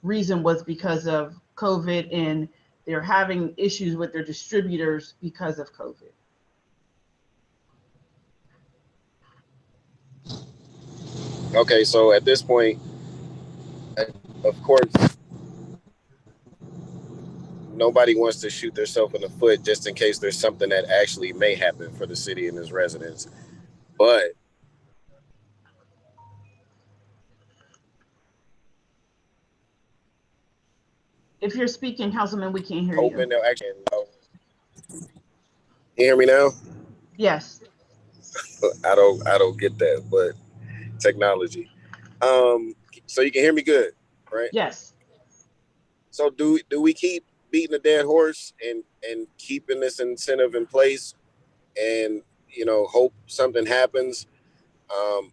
reason was because of COVID, and they're having issues with their distributors because of COVID. Okay, so at this point, of course, nobody wants to shoot themselves in the foot just in case there's something that actually may happen for the city and its residents. But If you're speaking, Councilman, we can't hear hoping you. they'll actually. You hear me now? Yes. I don't get that, but technology. So you can hear me good, right? Yes. So do we keep beating a dead horse and keeping this incentive in place, and hope something happens?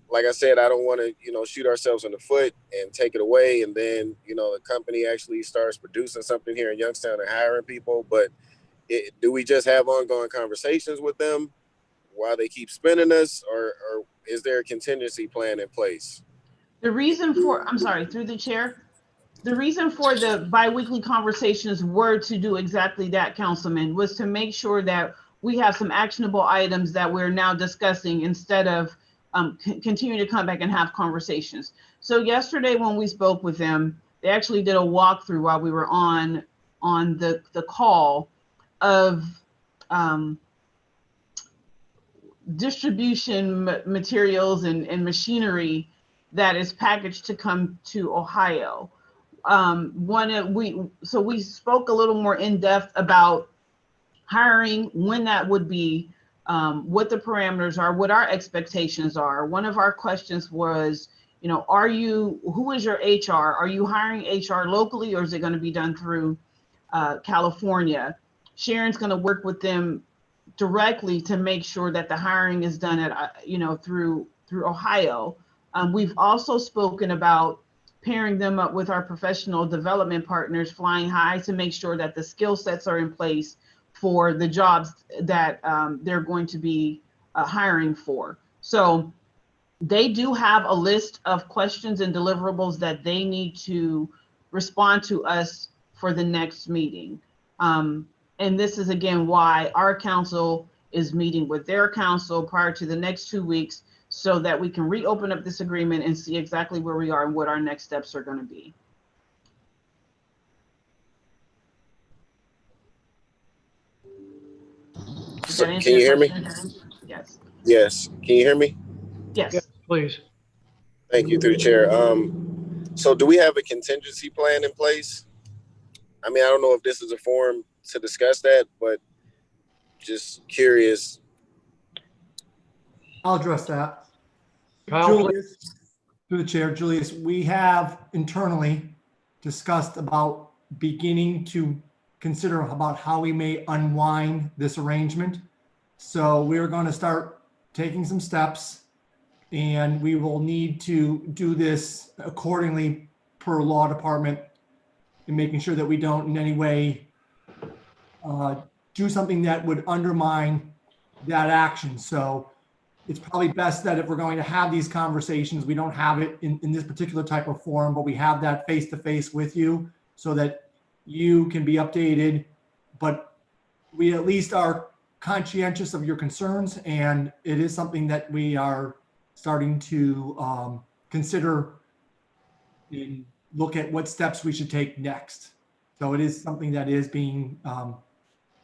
Like I said, I don't want to shoot ourselves in the foot and take it away, and then the company actually starts producing something here in Youngstown and hiring people. But do we just have ongoing conversations with them while they keep spending us, or is there a contingency plan in place? The reason for, I'm sorry, through the chair, the reason for the biweekly conversations were to do exactly that, Councilman, was to make sure that we have some actionable items that we're now discussing instead of continue to come back and have conversations. So yesterday when we spoke with them, they actually did a walkthrough while we were on the call of distribution materials and machinery that is packaged to come to Ohio. We spoke a little more in depth about hiring, when that would be, what the parameters are, what our expectations are. One of our questions was, who is your HR? Are you hiring HR locally, or is it going to be done through California? Sharon's going to work with them directly to make sure that the hiring is done at, through Ohio. We've also spoken about pairing them up with our professional development partners, Flying High, to make sure that the skill sets are in place for the jobs that they're going to be hiring for. So they do have a list of questions and deliverables that they need to respond to us for the next meeting. And this is, again, why our council is meeting with their council prior to the next 2 weeks, so that we can reopen up this agreement and see exactly where we are and what our next steps are going to be. So, can you hear me? Yes. Yes. Can you hear me? Yes. Yes, please. Thank you, through the chair. So do we have a contingency plan in place? I mean, I don't know if this is a forum to discuss that, but just curious. I'll address that. Kyle, please. Julius, through the chair, Julius, we have internally discussed about beginning to consider about how we may unwind this arrangement. So we're going to start taking some steps, and we will need to do this accordingly per law department, and making sure that we don't in any way do something that would undermine that action. So it's probably best that if we're going to have these conversations, we don't have it in this particular type of forum, but we have that face-to-face with you so that you can be updated. But we at least are conscientious of your concerns, and it is something that we are starting to consider and look at what steps we should take next. So it is something that is being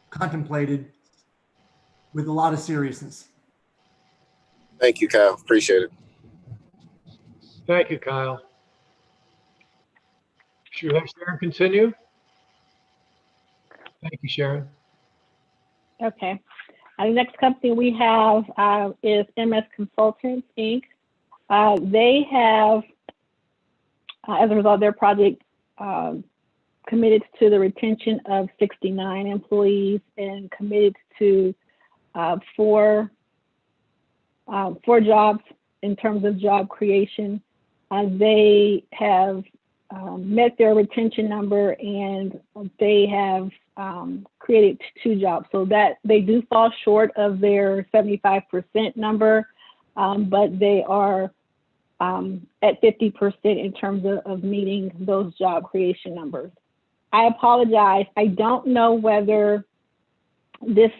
contemplated with a lot of seriousness. Thank you, Kyle. Appreciate it. Thank you, Kyle. Should we have Sharon continue? Thank you, Sharon. Okay. The next company we have is MS Consultants, Inc. They have, as a result of their project, committed to the retention of 69 employees and committed to four jobs in terms of job creation. They have met their retention number, and they have created 2 jobs. So that they do fall short of their 75% number, but they are at 50% in terms of meeting those job creation numbers. I apologize. I don't know whether this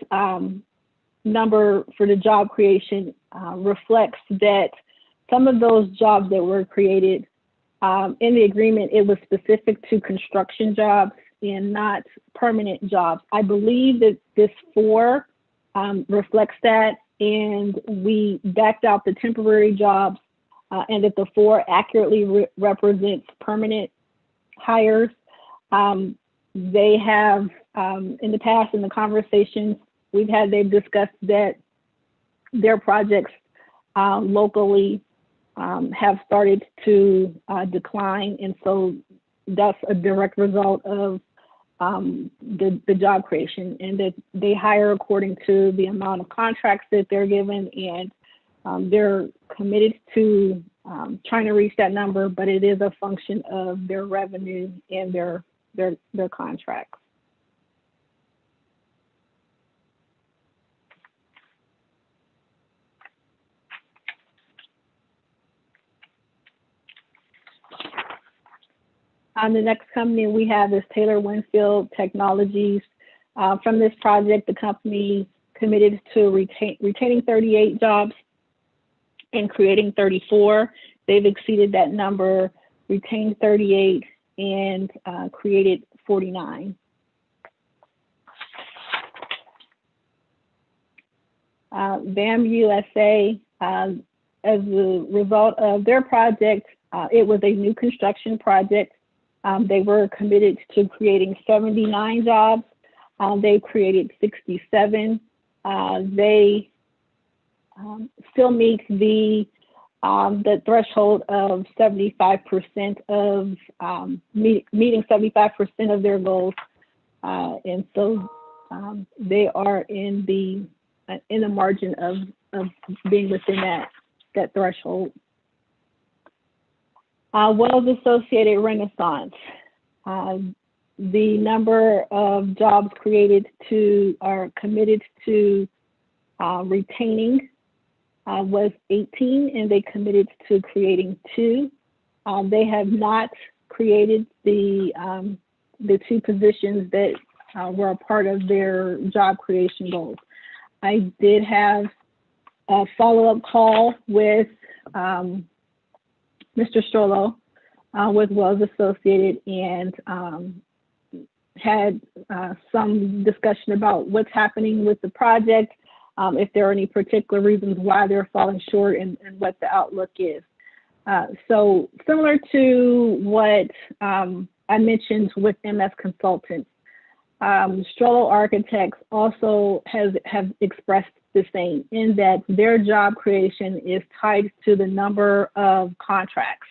number for the job creation reflects that some of those jobs that were created in the agreement, it was specific to construction jobs and not permanent jobs. I believe that this 4 reflects that, and we backed out the temporary jobs, and that the 4 accurately represents permanent hires. They have, in the past, in the conversations we've had, they've discussed that their projects locally have started to decline, and so that's a direct result of the job creation, and that they hire according to the amount of contracts that they're given, and they're committed to trying to reach that number, but it is a function of their revenue and their contracts. The next company we have is Taylor Winfield Technologies. From this project, the company committed to retaining 38 jobs and creating 34. They've exceeded that number, retained 38, and created 49. BAM USA, as a result of their project, it was a new construction project. They were committed to creating 79 jobs. They created 67. They still meet the threshold of 75% of meeting 75% of their goals, and so they are in the margin of being within that threshold. Wells Associated Renaissance. The number of jobs created are committed to retaining was 18, and they committed to creating 2. They have not created the 2 positions that were a part of their job creation goals. I did have a follow-up call with Mr. Strollo with Wells Associated, and had some discussion about what's happening with the project, if there are any particular reasons why they're falling short, and what the outlook is. So similar to what I mentioned with MS Consultants, Strollo Architects also have expressed the same, in that their job creation is tied to the number of contracts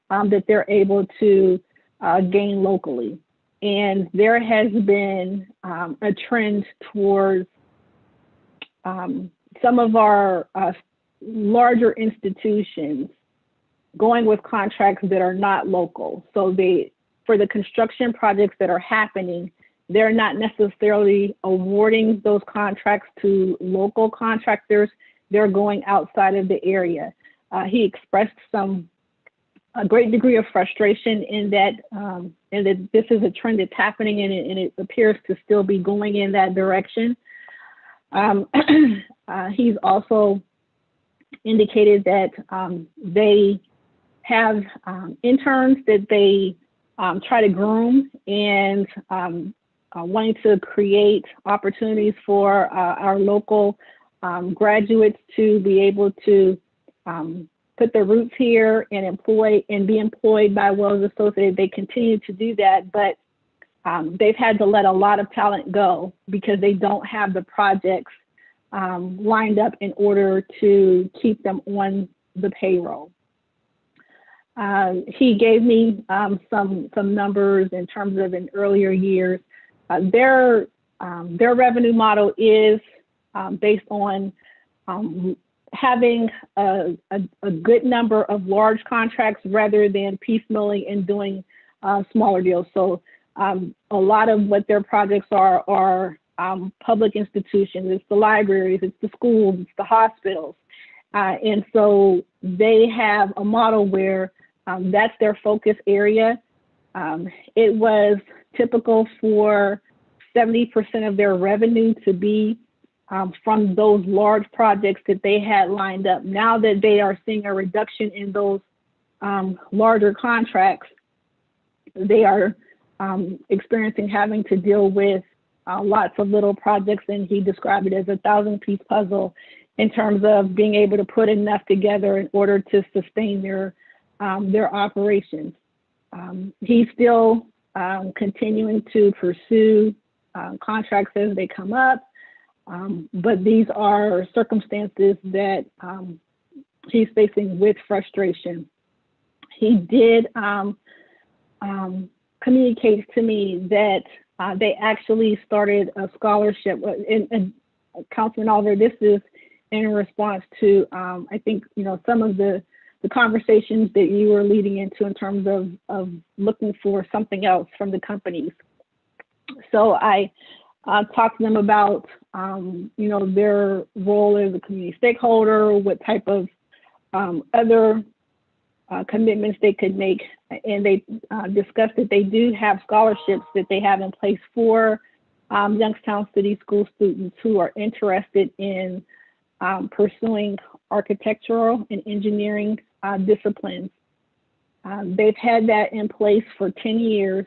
that they're able to gain locally. And there has been a trend towards some of our larger institutions going with contracts that are not local. So for the construction projects that are happening, they're not necessarily awarding those contracts to local contractors. They're going outside of the area. He expressed a great degree of frustration in that, and that this is a trend that's happening, and it appears to still be going in that direction. He's also indicated that they have interns that they try to groom, and wanting to create opportunities for our local graduates to be able to put their roots here and be employed by Wells Associated. They continue to do that, but they've had to let a lot of talent go because they don't have the projects lined up in order to keep them on the payroll. He gave me some numbers in terms of in earlier years. Their revenue model is based on having a good number of large contracts rather than piecemealing and doing smaller deals. So a lot of what their projects are public institutions. It's the libraries, it's the schools, it's the hospitals. And so they have a model where that's their focus area. It was typical for 70% of their revenue to be from those large projects that they had lined up. Now that they are seeing a reduction in those larger contracts, they are experiencing having to deal with lots of little projects, and he described it as a 1,000-piece puzzle in terms of being able to put enough together in order to sustain their operations. He's still continuing to pursue contracts as they come up, but these are circumstances that he's facing with frustration. He did communicate to me that they actually started a scholarship. And Councilman Oliver, this is in response to, I think, some of the conversations that you were leading into in terms of looking for something else from the companies. So I talked to them about, their role as a community stakeholder, what type of other commitments they could make. And they discussed that they do have scholarships that they have in place for Youngstown City School students who are interested in pursuing architectural and engineering disciplines. They've had that in place for 10 years,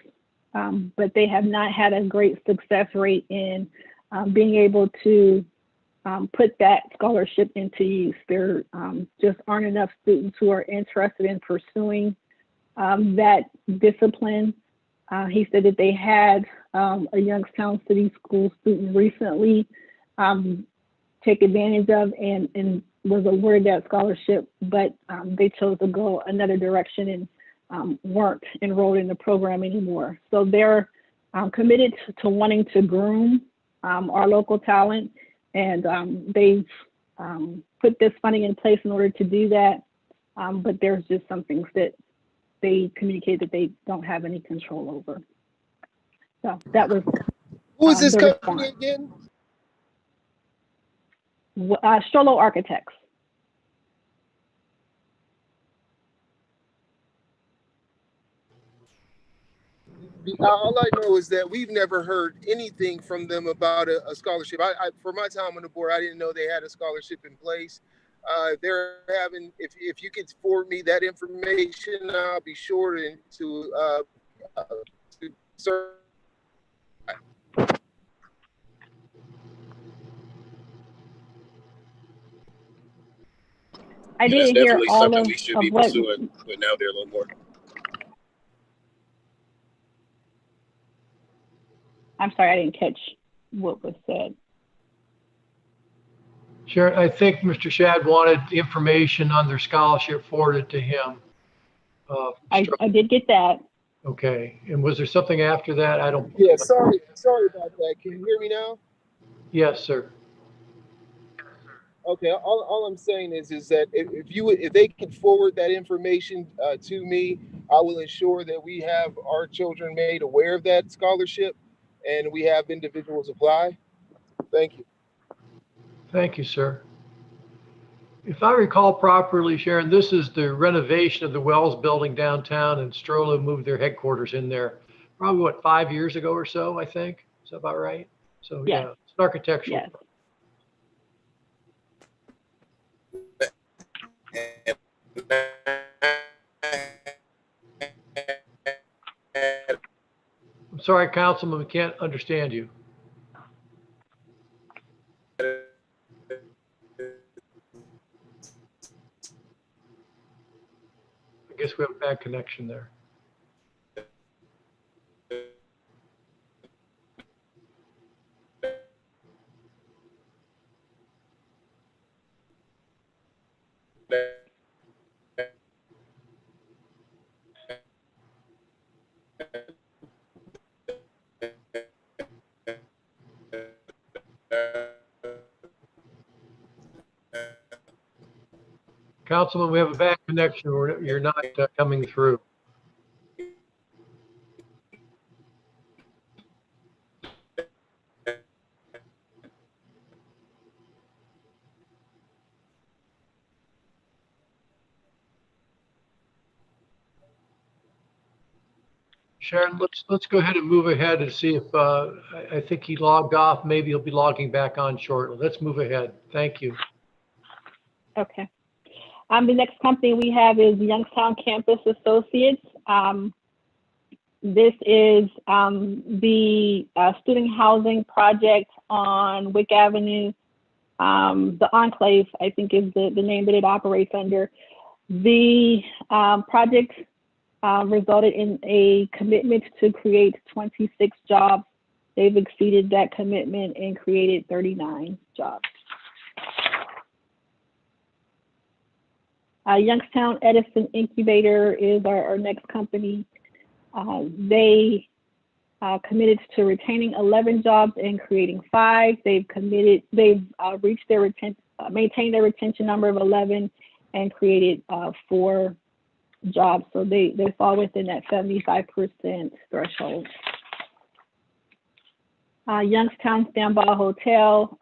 but they have not had a great success rate in being able to put that scholarship into use. There just aren't enough students who are interested in pursuing that discipline. He said that they had a Youngstown City School student recently take advantage of and was awarded that scholarship, but they chose to go another direction and weren't enrolled in the program anymore. So they're committed to wanting to groom our local talent, and they've put this funding in place in order to do that, but there's just some things that they communicate that they don't have any control over. So that was Who is this the company response. again? Strollo Architects. All I know is that we've never heard anything from them about a scholarship. For my time on the board, I didn't know they had a scholarship in place. They're having, if you could forward me that information, I'll be sure to serve. I That's didn't hear definitely all something of we should be what. pursuing, but now they're a little more. I'm sorry, I didn't catch what was said. Sharon, I think Mr. Shad wanted the information on their scholarship forwarded to him. I did get that. Okay, and was there something after that? I don't. Yeah, sorry about that. Can you hear me now? Yes, sir. Okay, all I'm saying is that if they can forward that information to me, I will ensure that we have our children made aware of that scholarship, and we have individuals apply. Thank you. Thank you, sir. If I recall properly, Sharon, this is the renovation of the Wells Building downtown, and Strollo moved their headquarters in there probably, what, 5 years ago or so, I think? Is that about right? So, Yes. yeah, it's an architectural. Yes. I'm sorry, Councilman, we can't understand you. I guess we have a bad connection there. Councilman, we have a bad connection. You're not coming through. Sharon, let's go ahead and move ahead and see if I think he logged off. Maybe he'll be logging back on shortly. Let's move ahead. Thank you. Okay. The next company we have is Youngstown Campus Associates. This is the student housing project on Wick Avenue. The Enclave, I think, is the name that it operates under. The project resulted in a commitment to create 26 jobs. They've exceeded that commitment and created 39 jobs. Youngstown Edison Incubator is our next company. They committed to retaining 11 jobs and creating 5. They've reached their maintained their retention number of 11 and created 4 jobs. So they fall within that 75% threshold. Youngstown Stambaugh Hotel,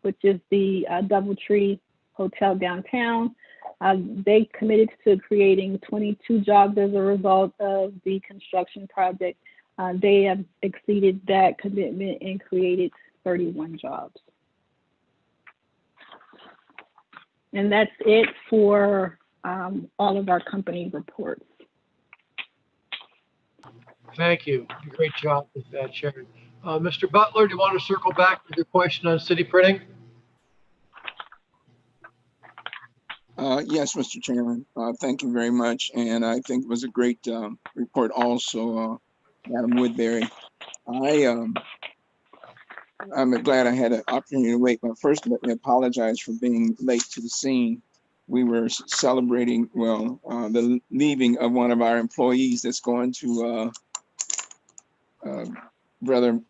which is the DoubleTree Hotel downtown. They committed to creating 22 jobs as a result of the construction project. They have exceeded that commitment and created 31 jobs. And that's it for all of our company reports. Thank you. Great job with that, Sharon. Mr. Butler, do you want to circle back with your question on city printing? Yes, Mr. Chairman. Thank you very much. And I think it was a great report also, Madam Woodbury. I'm glad I had an opportunity to wait, but first let me apologize for being late to the scene. We were celebrating, the leaving of one of our employees that's going to Brother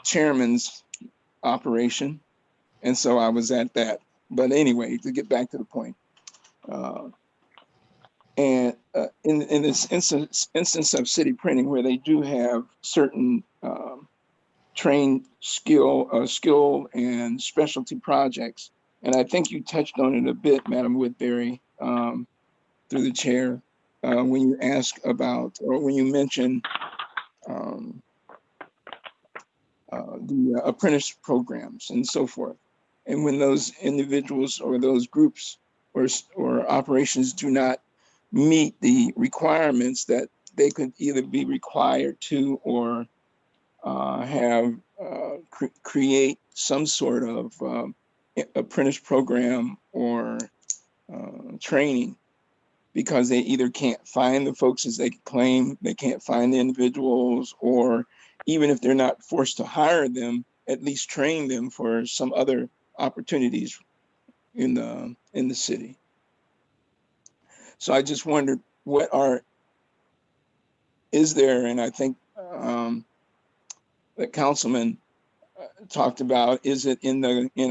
Chairman's operation. And so I was at that. But anyway, to get back to the point. In this instance of city printing, where they do have certain trained skill and specialty projects, and I think you touched on it a bit, Madam Woodbury, through the chair, when you ask about, or when you mention the apprentice programs and so forth. And when those individuals or those groups or operations do not meet the requirements that they could either be required to or create some sort of apprentice program or training, because they either can't find the folks as they claim, they can't find the individuals, or even if they're not forced to hire them, at least train them for some other opportunities in the city. So I just wondered is there, and I think the councilman talked about, is it in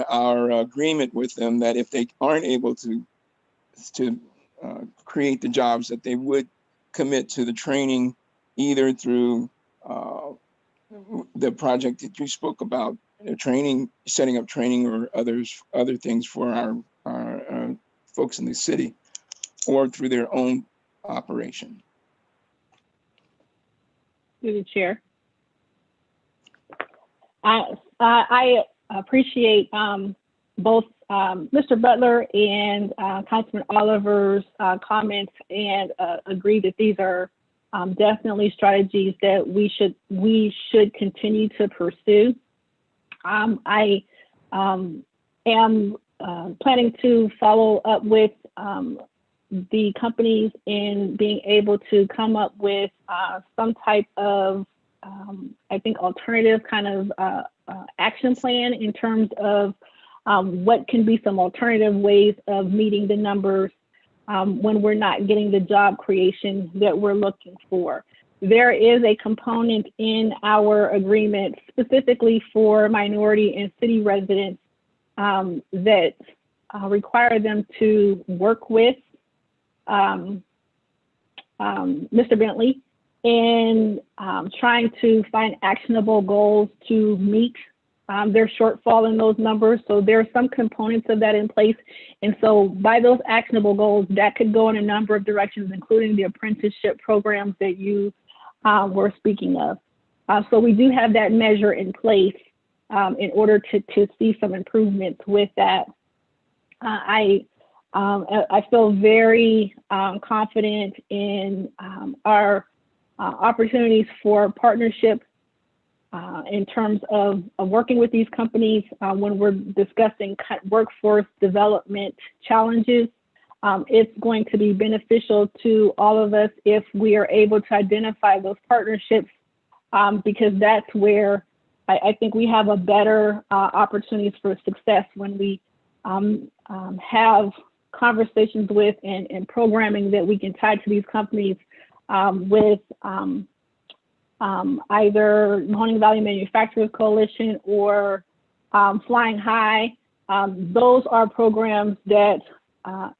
our agreement with them that if they aren't able to create the jobs, that they would commit to the training, either through the project that you spoke about, training, setting up training, or other things for our folks in the city, or through their own operation. Through the chair. I appreciate both Mr. Butler and Councilman Oliver's comments, and agree that these are definitely strategies that we should continue to pursue. I am planning to follow up with the companies in being able to come up with some type of, I think, alternative kind of action plan in terms of what can be some alternative ways of meeting the numbers when we're not getting the job creation that we're looking for. There is a component in our agreement specifically for minority and city residents that require them to work with Mr. Bentley in trying to find actionable goals to meet their shortfall in those numbers. So there are some components of that in place. And so by those actionable goals, that could go in a number of directions, including the apprenticeship programs that you were speaking of. So we do have that measure in place in order to see some improvements with that. I feel very confident in our opportunities for partnership in terms of working with these companies when we're discussing workforce development challenges. It's going to be beneficial to all of us if we are able to identify those partnerships because that's where I think we have a better opportunities for success when we have conversations with and programming that we can tie to these companies with either Mahoning Valley Manufacturers Coalition or Flying High. Those are programs that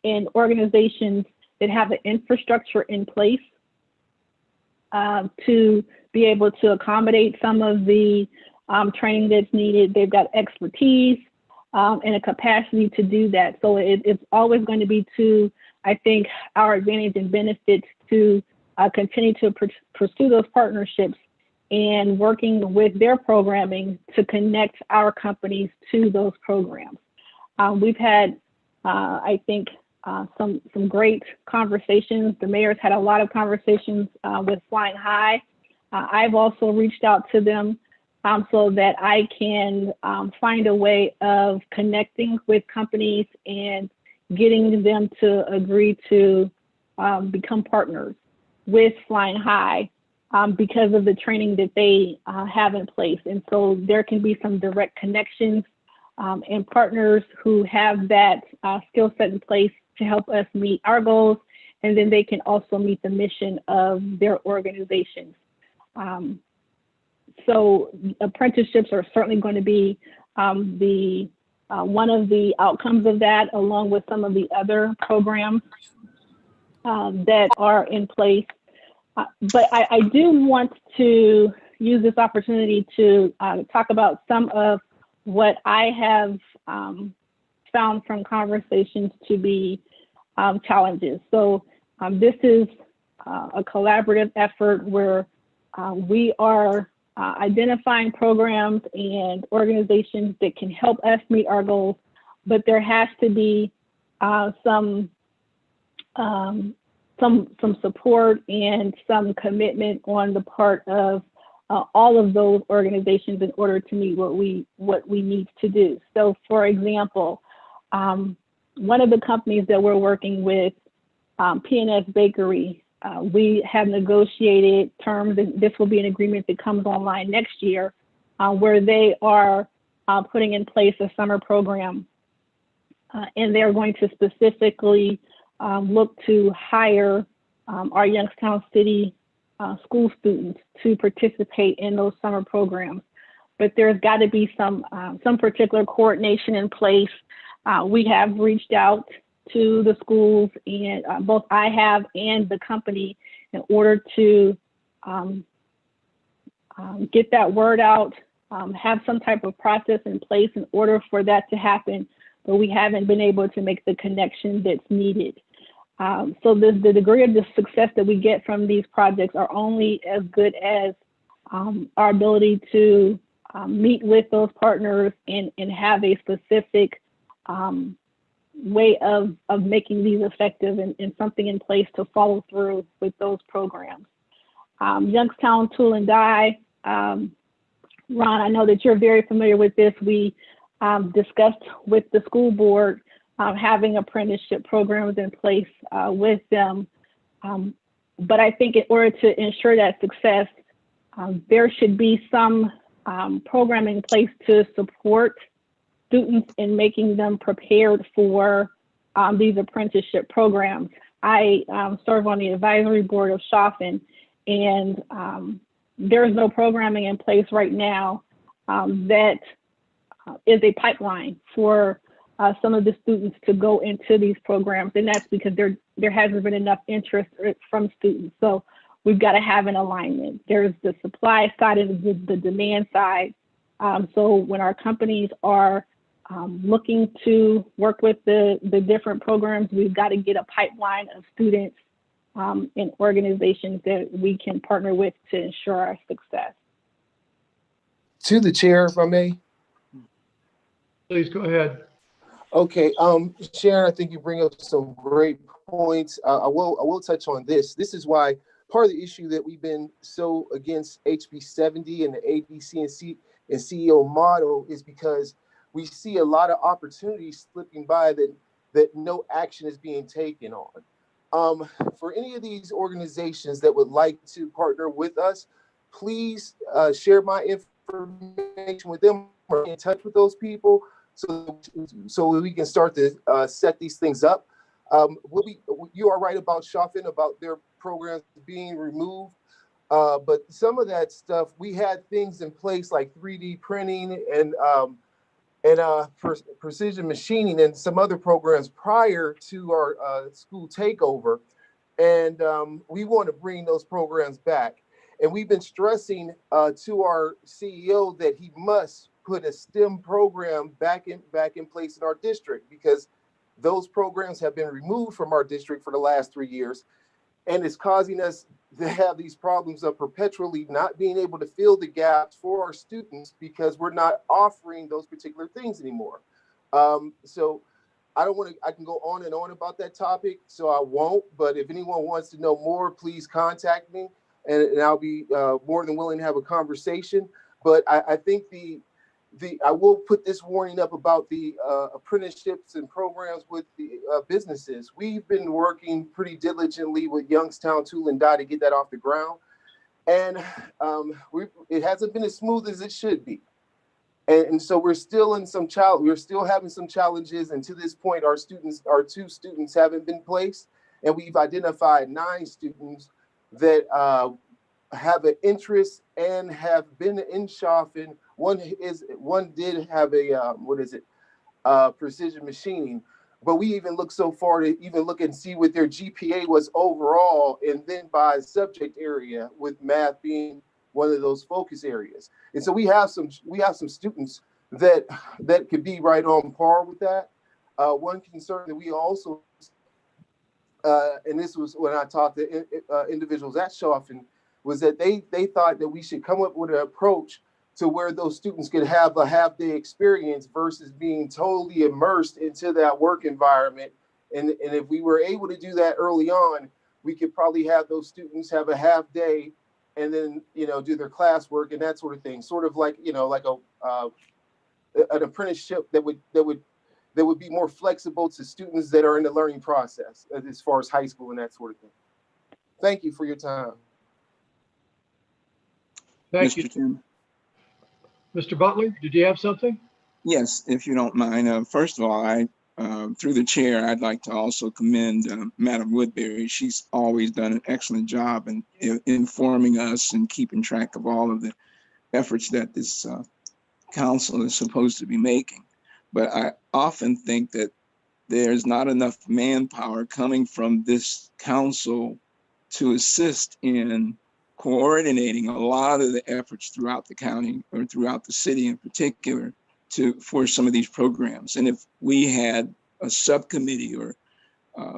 in organizations that have the infrastructure in place to be able to accommodate some of the training that's needed. They've got expertise and a capacity to do that. So it's always going to be to, I think, our advantage and benefits to continue to pursue those partnerships and working with their programming to connect our companies to those programs. We've had, I think, some great conversations. The mayor's had a lot of conversations with Flying High. I've also reached out to them so that I can find a way of connecting with companies and getting them to agree to become partners with Flying High because of the training that they have in place. And so there can be some direct connections and partners who have that skill set in place to help us meet our goals, and then they can also meet the mission of their organizations. So apprenticeships are certainly going to be one of the outcomes of that, along with some of the other programs that are in place. But I do want to use this opportunity to talk about some of what I have found from conversations to be challenges. So this is a collaborative effort where we are identifying programs and organizations that can help us meet our goals, but there has to be some support and some commitment on the part of all of those organizations in order to meet what we need to do. So for example, one of the companies that we're working with, P&S Bakery, we have negotiated terms, and this will be an agreement that comes online next year, where they are putting in place a summer program. And they're going to specifically look to hire our Youngstown City school students to participate in those summer programs. But there's got to be some particular coordination in place. We have reached out to the schools, and both I have and the company, in order to get that word out, have some type of process in place in order for that to happen, but we haven't been able to make the connection that's needed. So the degree of the success that we get from these projects are only as good as our ability to meet with those partners and have a specific way of making these effective and something in place to follow through with those programs. Youngstown Tool and Die, Ron, I know that you're very familiar with this. We discussed with the school board having apprenticeship programs in place with them. But I think in order to ensure that success, there should be some programming in place to support students in making them prepared for these apprenticeship programs. I serve on the advisory board of Chaffin, and there's no programming in place right now that is a pipeline for some of the students to go into these programs, and that's because there hasn't been enough interest from students. So we've got to have an alignment. There's the supply side and the demand side. So when our companies are looking to work with the different programs, we've got to get a pipeline of students and organizations that we can partner with to ensure our success. To the chair, if I may. Please go ahead. Okay, Sharon, I think you bring up some great points. I will touch on this. This is why part of the issue that we've been so against HB 70 and the ABC and CEO model is because we see a lot of opportunities slipping by that no action is being taken on. For any of these organizations that would like to partner with us, please share my information with them or get in touch with those people so we can start to set these things up. You are right about Chaffin, about their programs being removed. But some of that stuff, we had things in place like 3D printing and precision machining and some other programs prior to our school takeover. And we want to bring those programs back. And we've been stressing to our CEO that he must put a STEM program back in place in our district, because those programs have been removed from our district for the last 3 years. And it's causing us to have these problems of perpetually not being able to fill the gaps for our students because we're not offering those particular things anymore. So I can go on and on about that topic, so I won't. But if anyone wants to know more, please contact me, and I'll be more than willing to have a conversation. But I think I will put this warning up about the apprenticeships and programs with the businesses. We've been working pretty diligently with Youngstown, Tool, and Die to get that off the ground. And it hasn't been as smooth as it should be. And so we're still in we're still having some challenges. And to this point, our 2 students haven't been placed. And we've identified 9 students that have an interest and have been in Chaffin. One did have a precision machining, but we even looked so far to even look and see what their GPA was overall, and then by subject area, with math being one of those focus areas. And so we have some students that could be right on par with that. One concern that we also, and this was when I talked to individuals at Chaffin, was that they thought that we should come up with an approach to where those students could have a half-day experience versus being totally immersed into that work environment. And if we were able to do that early on, we could probably have those students have a half day and then, do their classwork and that sort of thing. Sort of like, like an apprenticeship that would be more flexible to students that are in the learning process as far as high school and that sort of thing. Thank you for your time. Thank you. Mr. Chairman. Mr. Butler, did you have something? Yes, if you don't mind. First of all, through the chair, I'd like to also commend Madam Woodbury. She's always done an excellent job in informing us and keeping track of all of the efforts that this council is supposed to be making. But I often think that there's not enough manpower coming from this council to assist in coordinating a lot of the efforts throughout the county or throughout the city in particular for some of these programs. And if we had a subcommittee or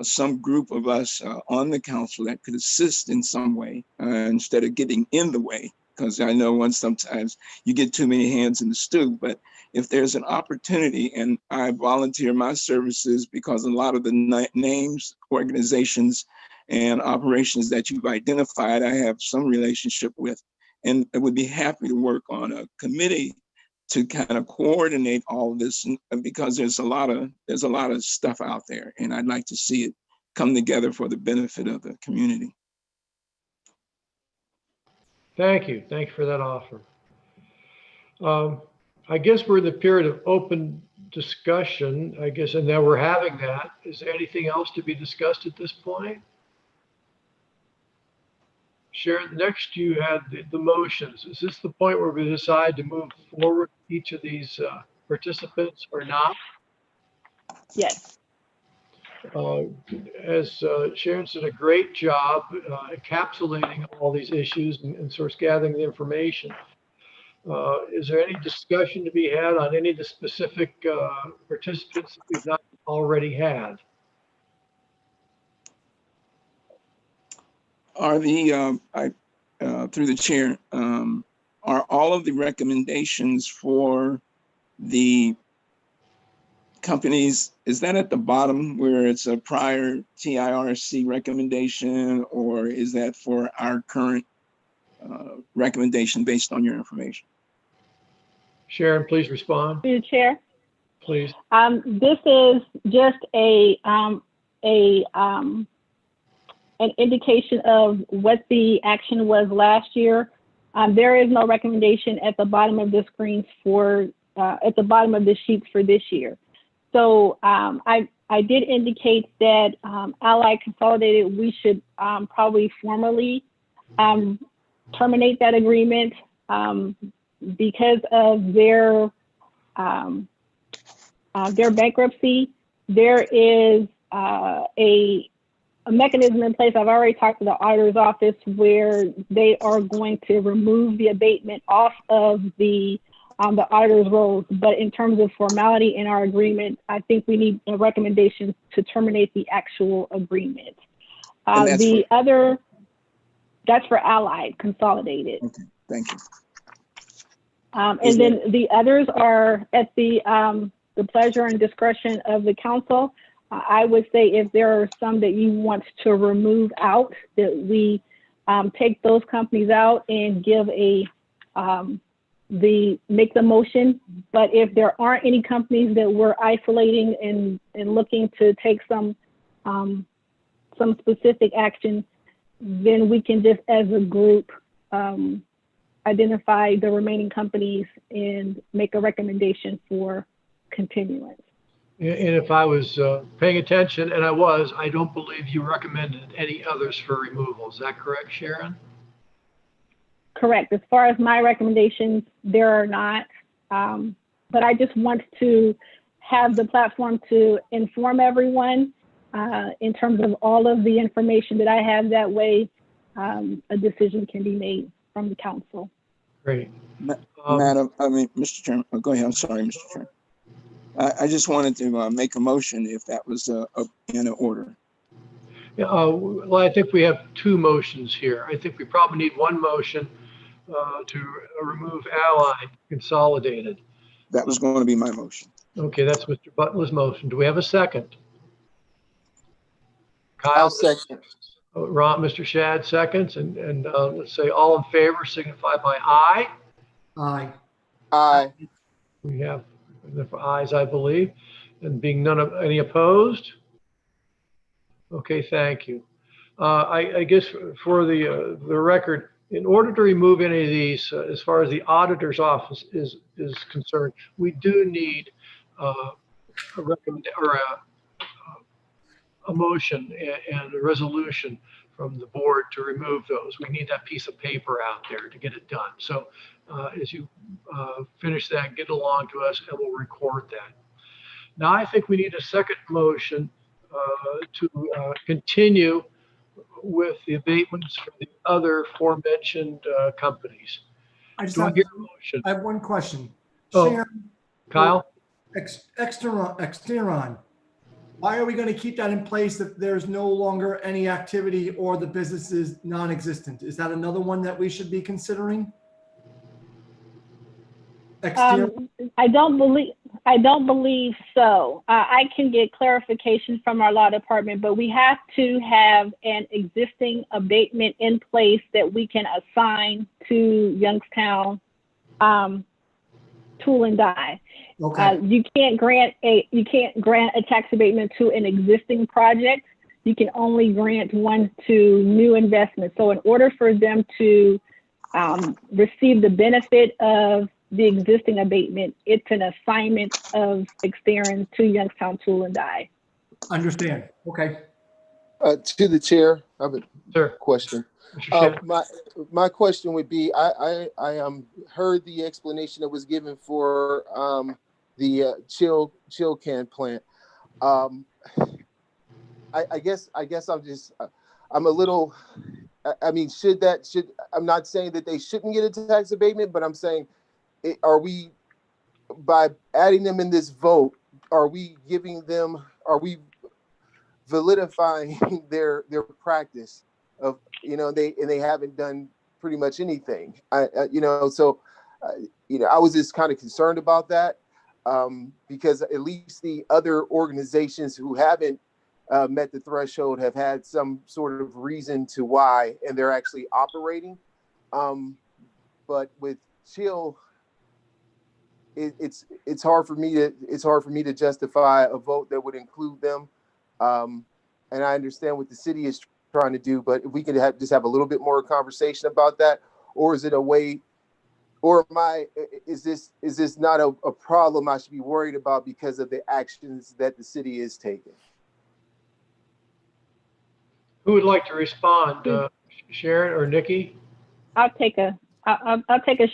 some group of us on the council that could assist in some way instead of getting in the way, because I know sometimes you get too many hands in the stew, but if there's an opportunity, and I volunteer my services because a lot of the names, organizations, and operations that you've identified, I have some relationship with, and I would be happy to work on a committee to kind of coordinate all of this, because there's a lot of stuff out there, and I'd like to see it come together for the benefit of the community. Thank you. Thank you for that offer. I guess we're in the period of open discussion, and now we're having that. Is there anything else to be discussed at this point? Sharon, next you had the motions. Is this the point where we decide to move forward each of these participants or not? Yes. As Sharon did a great job encapsulating all these issues and sort of gathering the information. Is there any discussion to be had on any of the specific participants that we've not already had? Are through the chair, are all of the recommendations for the companies, is that at the bottom where it's a prior TIRC recommendation, or is that for our current recommendation based on your information? Sharon, please respond, Through the chair. please. This is just an indication of what the action was last year. There is no recommendation at the bottom of the screens for, at the bottom of the sheets for this year. So I did indicate that Allied Consolidated, we should probably formally terminate that agreement because of their bankruptcy. There is a mechanism in place. I've already talked to the auditor's office where they are going to remove the abatement off of the auditor's rolls. But in terms of formality in our agreement, I think we need a recommendation to terminate the actual agreement. And that's That's for Allied Consolidated. Okay, thank you. And then the others are at the pleasure and discretion of the council. I would say if there are some that you want to remove out, that we take those companies out and give make the motion. But if there aren't any companies that we're isolating and looking to take some specific action, then we can just as a group identify the remaining companies and make a recommendation for continuance. And if I was paying attention, and I was, I don't believe you recommended any others for removal. Is that correct, Sharon? Correct. As far as my recommendations, there are not. But I just want to have the platform to inform everyone in terms of all of the information that I have. That way, a decision can be made from the council. Great. Mr. Chairman, go ahead. I'm sorry, Mr. Chairman. I just wanted to make a motion if that was in order. Yeah, well, I think we have two motions here. I think we probably need one motion to remove Allied Consolidated. That was going to be my motion. Okay, that's Mr. Butler's motion. Do we have a second? I'll second. Mr. Shad seconds, and let's say all in favor signify by aye. Aye. Aye. We have the ayes, I believe, and being any opposed. Okay, thank you. I guess for the record, in order to remove any of these, as far as the auditor's office is concerned, we do need a motion and a resolution from the board to remove those. We need that piece of paper out there to get it done. So as you finish that, get along to us and we'll record that. Now I think we need a second motion to continue with the abatements for the other aforementioned companies. I just Do I have, hear a motion? I have one question. Oh. Sharon, Kyle? Exteron, why are we going to keep that in place if there's no longer any activity or the business is non-existent? Is that another one that we should be considering? I don't believe so. I can get clarification from our law department, but we have to have an existing abatement in place that we can assign to Youngstown Tool and Die. Okay. You can't grant a tax abatement to an existing project. You can only grant one to new investments. So in order for them to receive the benefit of the existing abatement, it's an assignment of Exteron to Youngstown Tool and Die. Understand. Okay. To the chair, I have a Sir. question. Mr. Shad? My question would be, I heard the explanation that was given for the chill can plant. Um, I guess I'm a little, I mean, I'm not saying that they shouldn't get a tax abatement, but I'm saying, are we, by adding them in this vote, are we validifying their practice of, they haven't done pretty much anything. I was just kind of concerned about that, because at least the other organizations who haven't met the threshold have had some sort of reason to why, and they're actually operating. But with Chill, it's hard for me to justify a vote that would include them. And I understand what the city is trying to do, but if we could just have a little bit more conversation about that, or is it a way, or is this not a problem I should be worried about because of the actions that the city is taking? Who would like to respond? Sharon or Nikki? I'll take a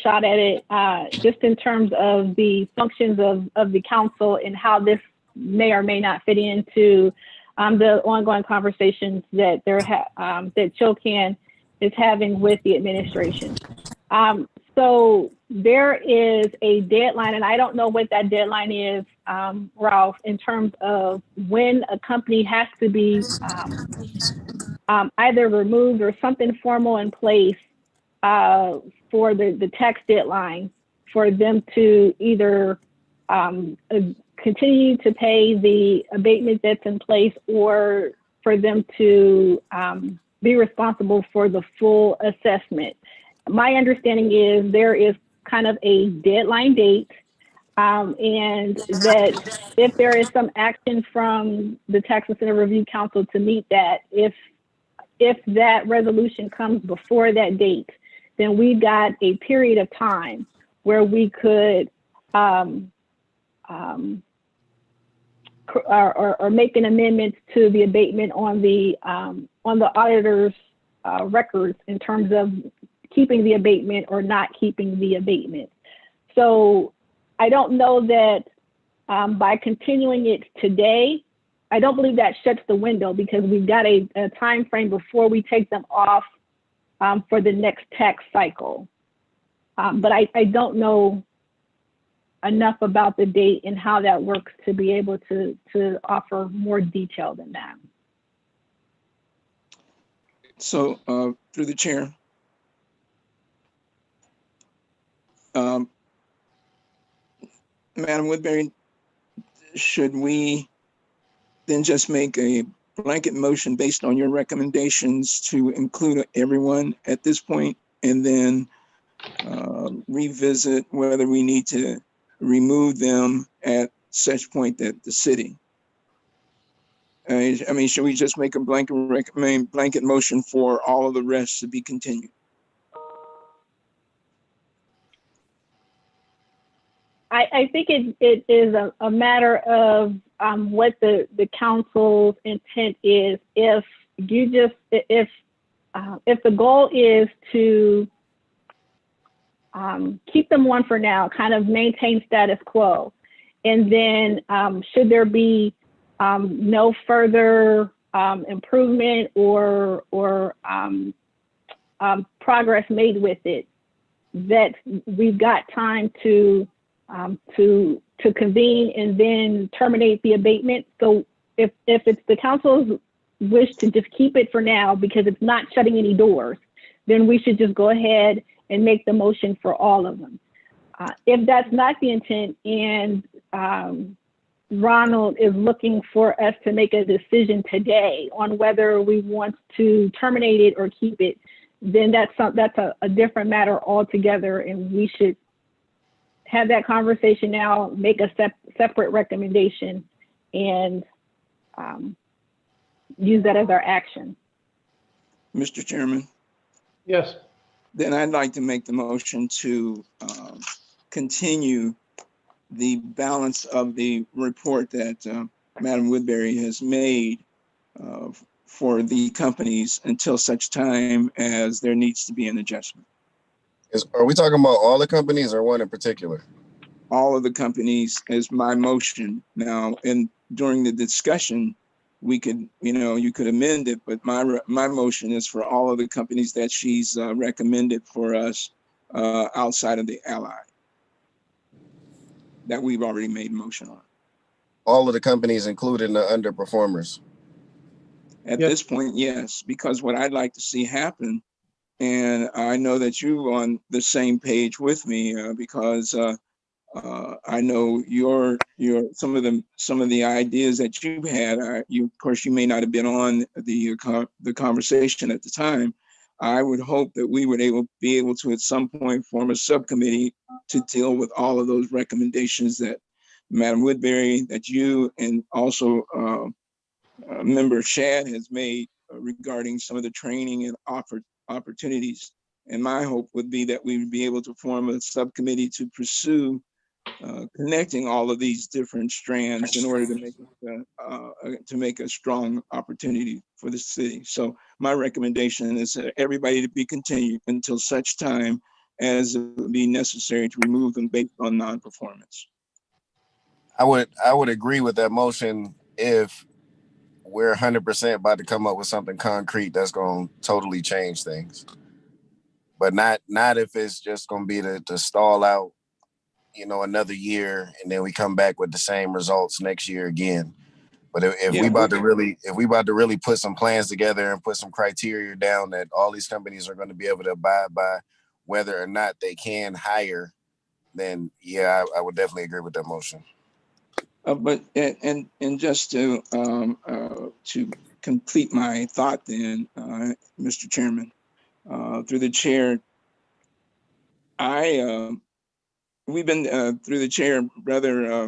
shot at it, just in terms of the functions of the council and how this may or may not fit into the ongoing conversations that that CHOCAN is having with the administration. So there is a deadline, and I don't know what that deadline is, Ralph, in terms of when a company has to be either removed or something formal in place for the tax deadline for them to either continue to pay the abatement that's in place, or for them to be responsible for the full assessment. My understanding is there is kind of a deadline date, and that if there is some action from the Tax Incentive Review Council to meet that, if that resolution comes before that date, then we've got a period of time where we could or make an amendment to the abatement on the auditor's records in terms of keeping the abatement or not keeping the abatement. So I don't know that by continuing it today, I don't believe that shuts the window, because we've got a time frame before we take them off for the next tax cycle. But I don't know enough about the date and how that works to be able to offer more detail than that. So through the chair, Madam Woodbury, should we then just make a blanket motion based on your recommendations to include everyone at this point, and then revisit whether we need to remove them at such point that the city? I mean, should we just make a blanket motion for all of the rest to be continued? I think it is a matter of what the council's intent is. If the goal is to keep them on for now, kind of maintain status quo, and then should there be no further improvement or progress made with it, that we've got time to convene and then terminate the abatement. So if it's the council's wish to just keep it for now because it's not shutting any doors, then we should just go ahead and make the motion for all of them. If that's not the intent, and Ronald is looking for us to make a decision today on whether we want to terminate it or keep it, then that's a different matter altogether, and we should have that conversation now, make a separate recommendation, and use that as our action. Mr. Chairman? Yes. Then I'd like to make the motion to continue the balance of the report that Madam Woodbury has made for the companies until such time as there needs to be an adjustment. Are we talking about all the companies or one in particular? all of the companies as my motion. Now, and during the discussion, we could, you could amend it, but my motion is for all of the companies that she's recommended for us outside of the ally that we've already made motion on. All of the companies, including the underperformers. At Yes. this point, yes, because what I'd like to see happen, and I know that you're on the same page with me, because I know your some of the ideas that you had. Of course, you may not have been on the conversation at the time. I would hope that we would be able to at some point form a subcommittee to deal with all of those recommendations that Madam Woodbury, that you, and also Member Shad has made regarding some of the training and opportunities. And my hope would be that we would be able to form a subcommittee to pursue connecting all of these different strands in order to make a strong opportunity for the city. So my recommendation is that everybody to be continued until such time as it would be necessary to remove them based on non-performance. I would agree with that motion if we're 100% about to come up with something concrete that's going to totally change things. But not if it's just going to be to stall out, another year, and then we come back with the same results next year again. But if we about to really put some plans together and put some criteria down that all these companies are going to be able to abide by, whether or not they can hire, then yeah, I would definitely agree with that motion. But just to complete my thought, then, Mr. Chairman, through the chair, we've been through the chair, Brother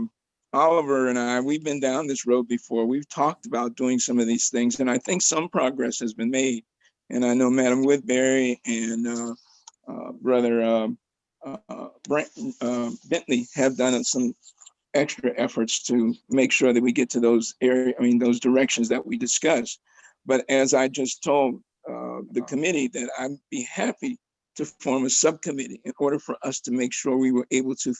Oliver and I, we've been down this road before. We've talked about doing some of these things, and I think some progress has been made. And I know Madam Woodbury and Brother Bentley have done some extra efforts to make sure that we get to those those directions that we discussed. But as I just told the committee, that I'd be happy to form a subcommittee in order for us to make sure we were able to,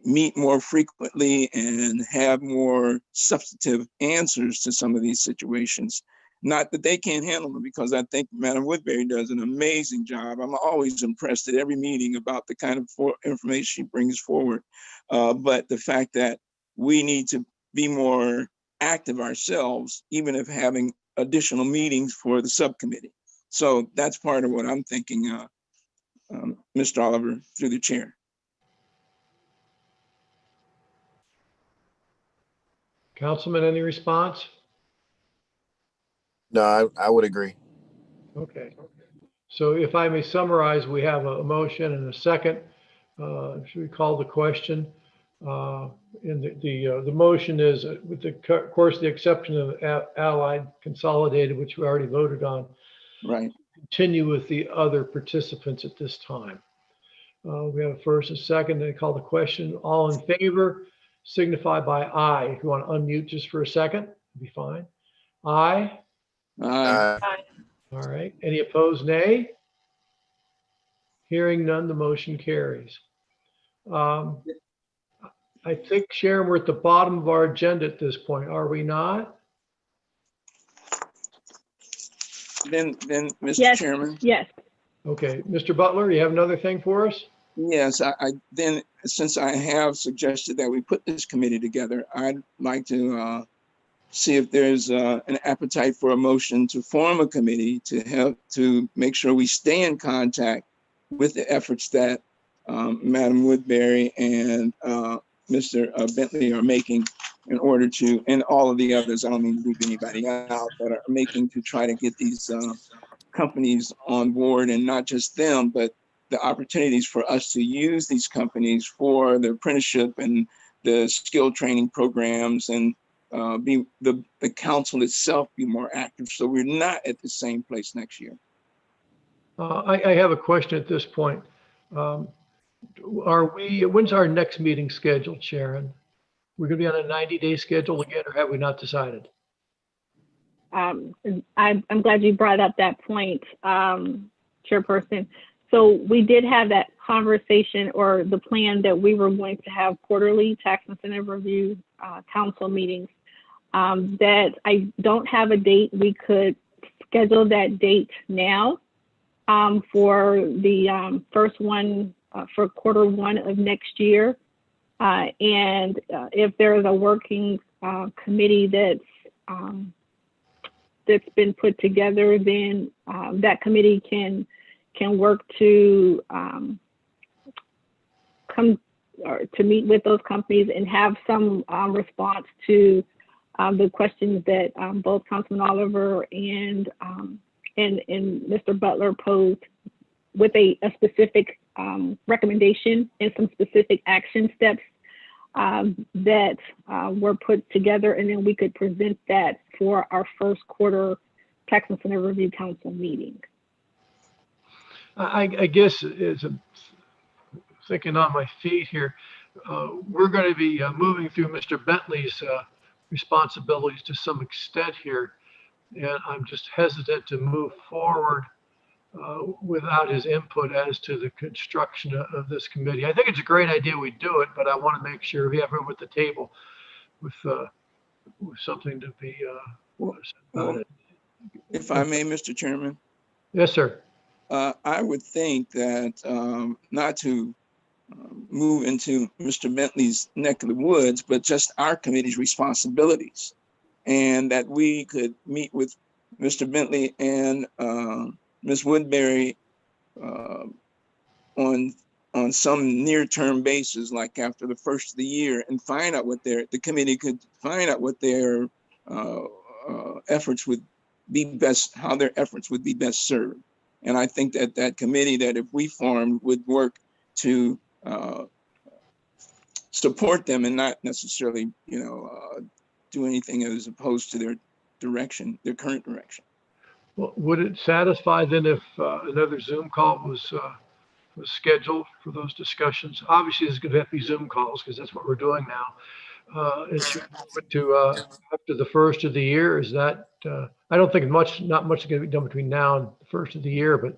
meet more frequently and have more substantive answers to some of these situations. Not that they can't handle them, because I think Madam Woodbury does an amazing job. I'm always impressed at every meeting about the kind of information she brings forward. But the fact that we need to be more active ourselves, even if having additional meetings for the subcommittee. So that's part of what I'm thinking, Mr. Oliver, through the chair. Councilman, any response? No, I would agree. Okay. So if I may summarize, we have a motion and a second. Should we call the question? And the motion is, with of course, the exception of Allied Consolidated, which we already voted on. Right. Continue with the other participants at this time. We have a first and second, and call the question. All in favor, signify by aye. If you want to unmute just for a second, it'll be fine. Aye. Aye. All right. Any opposed, nay? Hearing none, the motion carries. I think, Sharon, we're at the bottom of our agenda at this point, are we not? Then, Mr. Yes. Chairman. Yes. Okay, Mr. Butler, you have another thing for us? Yes, then, since I have suggested that we put this committee together, I'd like to see if there's an appetite for a motion to form a committee to help to make sure we stay in contact with the efforts that Madam Woodbury and Mr. Bentley are making in order to, and all of the others, I don't mean to leave anybody out, but are making to try to get these companies on board, and not just them, but the opportunities for us to use these companies for the apprenticeship and the skill training programs, and be the council itself be more active, so we're not at the same place next year. I have a question at this point. When's our next meeting scheduled, Sharon? We're going to be on a 90-day schedule again, or have we not decided? I'm glad you brought up that point, Chairperson. So we did have that conversation, or the plan that we were going to have quarterly tax incentive review council meetings. That I don't have a date. We could schedule that date now for the first one for quarter one of next year. And if there is a working committee that's been put together, then that committee can work to come or to meet with those companies and have some response to the questions that both Councilman Oliver and Mr. Butler posed, with a specific recommendation and some specific action steps that were put together, and then we could present that for our first quarter Tax Incentive Review Council meeting. I guess as I'm thinking on my feet here, we're going to be moving through Mr. Bentley's responsibilities to some extent here, and I'm just hesitant to move forward without his input as to the construction of this committee. I think it's a great idea we do it, but I want to make sure we have room at the table with something to be. If I may, Mr. Chairman. Yes, sir. I would think that not to move into Mr. Bentley's neck of the woods, but just our committee's responsibilities, and that we could meet with Mr. Bentley and Ms. Woodbury on some near-term basis, like after the first of the year, and find out what the committee could find out what their efforts would be best, how their efforts would be best served. And I think that that committee, that if we formed, would work to support them and not necessarily, do anything as opposed to their direction, their current direction. Well, would it satisfy then if another Zoom call was scheduled for those discussions? Obviously, there's going to have to be Zoom calls because that's what we're doing now. And should we move it to after the first of the year? Is that I don't think not much is going to be done between now and the first of the year, but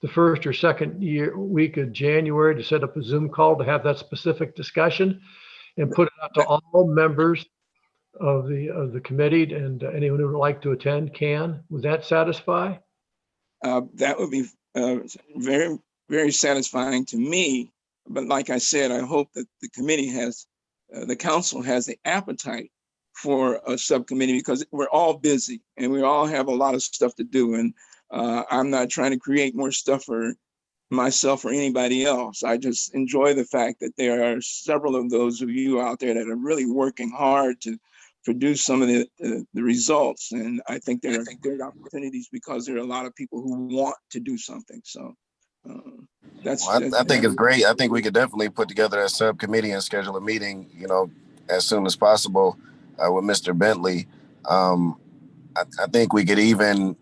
the first or second week of January to set up a Zoom call to have that specific discussion and put it out to all members of the committee, and anyone who would like to attend can. Would that satisfy? That would be very, very satisfying to me. But like I said, I hope that the committee has, the council has the appetite for a subcommittee, because we're all busy and we all have a lot of stuff to do. And I'm not trying to create more stuff for myself or anybody else. I just enjoy the fact that there are several of those of you out there that are really working hard to produce some of the results. And I think there are good opportunities because there are a lot of people who want to do something. So that's. Well, I think it's great. I think we could definitely put together a subcommittee and schedule a meeting, as soon as possible with Mr. Bentley. I think we could even,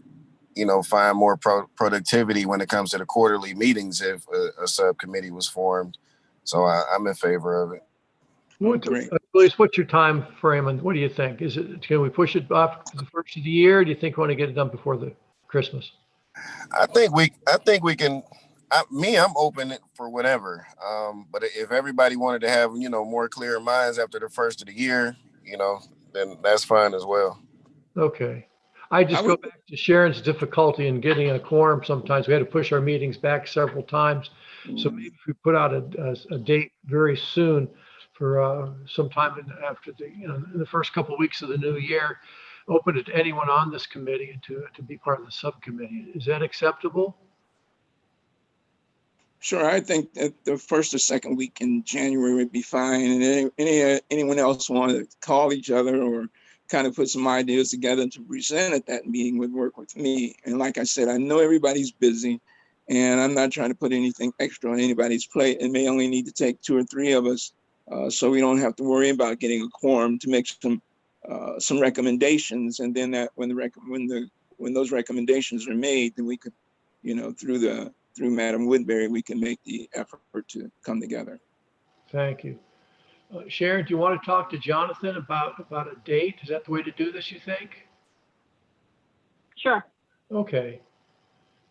find more productivity when it comes to the quarterly meetings if a subcommittee was formed. So I'm in favor of it. What's your time frame, and what do you think? Can we push it off to the first of the year? Or do you think we want to get it done before the Christmas? I think we can. I'm open for whatever. But if everybody wanted to have, more clear minds after the first of the year, then that's fine as well. Okay. I go back to Sharon's difficulty in getting a quorum. Sometimes we had to push our meetings back several times. So maybe if we put out a date very soon for sometime after in the first couple of weeks of the new year, open it to anyone on this committee to be part of the subcommittee. Is that acceptable? Sure, I think that the first or second week in January would be fine. And anyone else want to call each other or kind of put some ideas together to present at that meeting would work with me. And like I said, I know everybody's busy, and I'm not trying to put anything extra on anybody's plate. It may only need to take 2 or 3 of us, so we don't have to worry about getting a quorum to make some recommendations. And then that when those recommendations are made, then we could, through Madam Woodbury, we can make the effort to come together. Thank you. Sharon, do you want to talk to Jonathan about a date? Is that the way to do this, you think? Sure. Okay.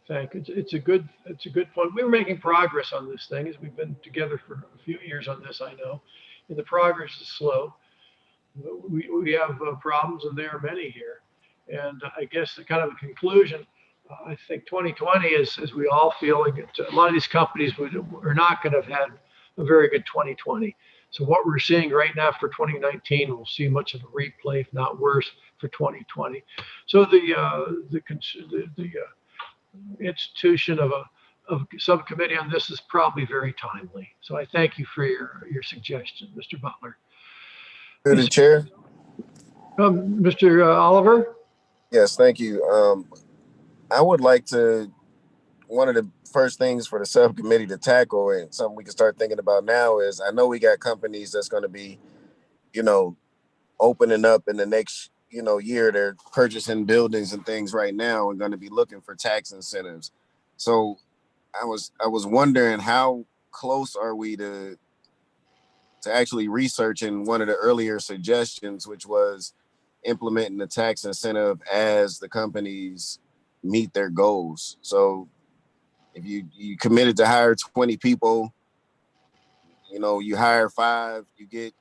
Thank you. It's a good point. We were making progress on this thing as we've been together for a few years on this, I know, and the progress is slow. We have problems, and there are many here. And I guess the kind of a conclusion, I think 2020 is, as we all feel, a lot of these companies are not going to have had a very good 2020. So what we're seeing right now for 2019, we'll see much of a replay, if not worse, for 2020. So the institution of a subcommittee on this is probably very timely. So I thank you for your suggestion, Mr. Butler. Through the chair. Mr. Oliver? Yes, thank you. I would like to, one of the first things for the subcommittee to tackle, and something we can start thinking about now, is I know we got companies that's going to be, opening up in the next, year. They're purchasing buildings and things right now and going to be looking for tax incentives. So I was wondering, how close are we to actually researching one of the earlier suggestions, which was implementing the tax incentive as the companies meet their goals. So if you committed to hire 20 people, you hire 5, you get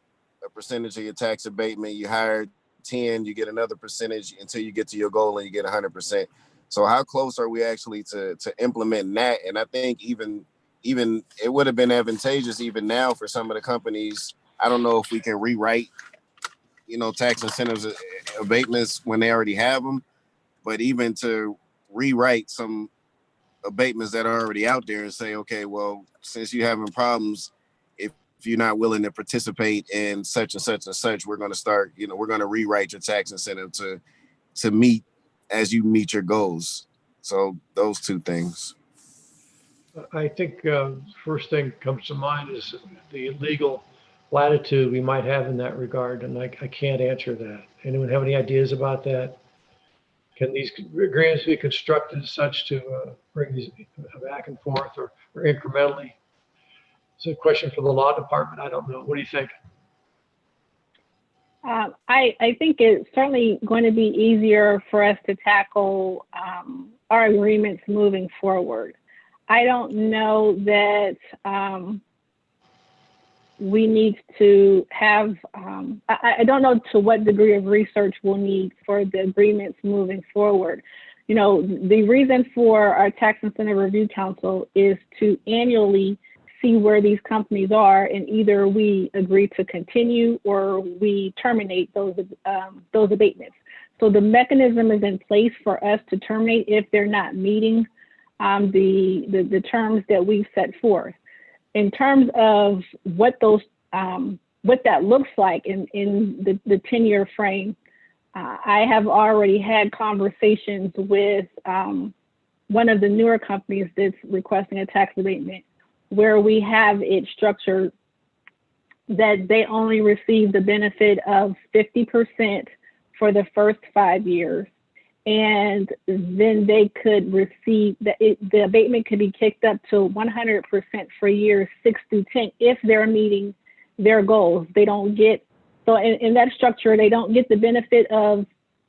a percentage of your tax abatement. You hire 10, you get another percentage until you get to your goal and you get 100%. So how close are we actually to implementing that? And I think even it would have been advantageous even now for some of the companies. I don't know if we can rewrite, tax incentives abatements when they already have them, but even to rewrite some abatements that are already out there and say, okay, well, since you're having problems, if you're not willing to participate in such and such and such, we're going to start, we're going to rewrite your tax incentive to meet as you meet your goals. So those two things. I think first thing comes to mind is the legal latitude we might have in that regard, and I can't answer that. Anyone have any ideas about that? Can these agreements be constructed as such to bring these back and forth or incrementally? It's a question for the law department. I don't know. What do you think? I think it's certainly going to be easier for us to tackle our agreements moving forward. I don't know that we need to have, I don't know to what degree of research we'll need for the agreements moving forward. The reason for our Tax Incentive Review Council is to annually see where these companies are, and either we agree to continue or we terminate those abatements. So the mechanism is in place for us to terminate if they're not meeting the terms that we've set forth. In terms of what that looks like in the 10-year frame, I have already had conversations with one of the newer companies that's requesting a tax abatement, where we have it structured that they only receive the benefit of 50% for the first 5 years. And then they could receive, the abatement could be kicked up to 100% for years 6 through 10 if they're meeting their goals. They don't get, so in that structure, they don't get the benefit of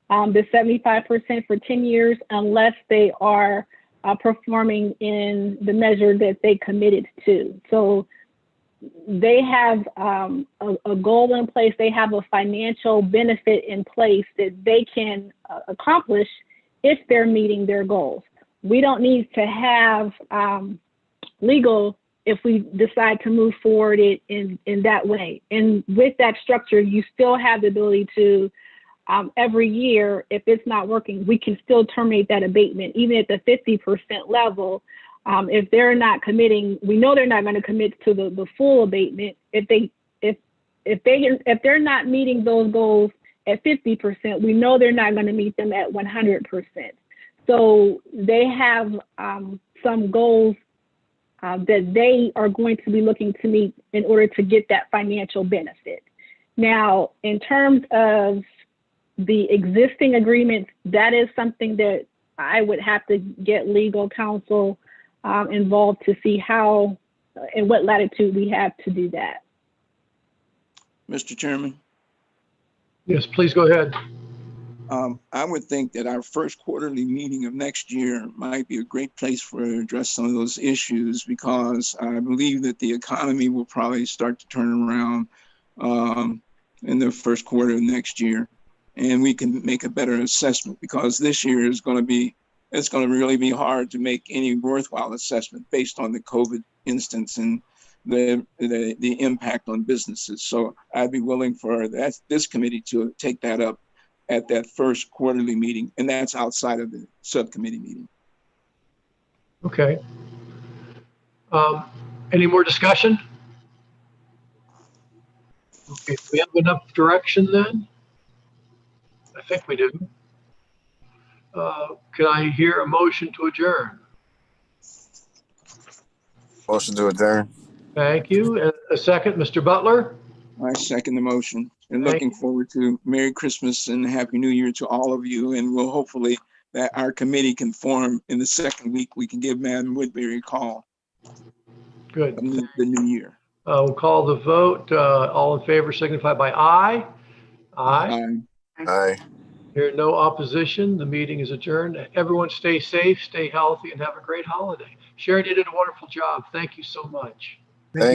the 75% for 10 years unless they are performing in the measure that they committed to. So they have a goal in place, they have a financial benefit in place that they can accomplish if they're meeting their goals. We don't need to have legal if we decide to move forward in that way. And with that structure, you still have the ability to, every year, if it's not working, we can still terminate that abatement, even at the 50% level. If they're not committing, we know they're not going to commit to the full abatement. If they're not meeting those goals at 50%, we know they're not going to meet them at 100%. So they have some goals that they are going to be looking to meet in order to get that financial benefit. Now, in terms of the existing agreements, that is something that I would have to get legal counsel involved to see how and what latitude we have to do that. Mr. Chairman? Yes, please go ahead. I would think that our first quarterly meeting of next year might be a great place for to address some of those issues, because I believe that the economy will probably start to turn around in the first quarter of next year, and we can make a better assessment, because this year is going to be, it's going to really be hard to make any worthwhile assessment based on the COVID instance and the impact on businesses. So I'd be willing for this committee to take that up at that first quarterly meeting, and that's outside of the subcommittee meeting. Okay. Any more discussion? Okay, we have enough direction then? I think we do. Can I hear a motion to adjourn? Motion to adjourn. Thank you. And a second, Mr. Butler? I second the motion, and Thank looking forward to Merry Christmas and Happy New Year to all of you. And we'll hopefully that our committee can form in the second week. We can give Madam Woodbury a call Good. of the new year. We'll call the vote. All in favor signify by aye. Aye. Aye. Hear no opposition. The meeting is adjourned. Everyone stay safe, stay healthy, and have a great holiday. Sharon, you did a wonderful job. Thank you so much.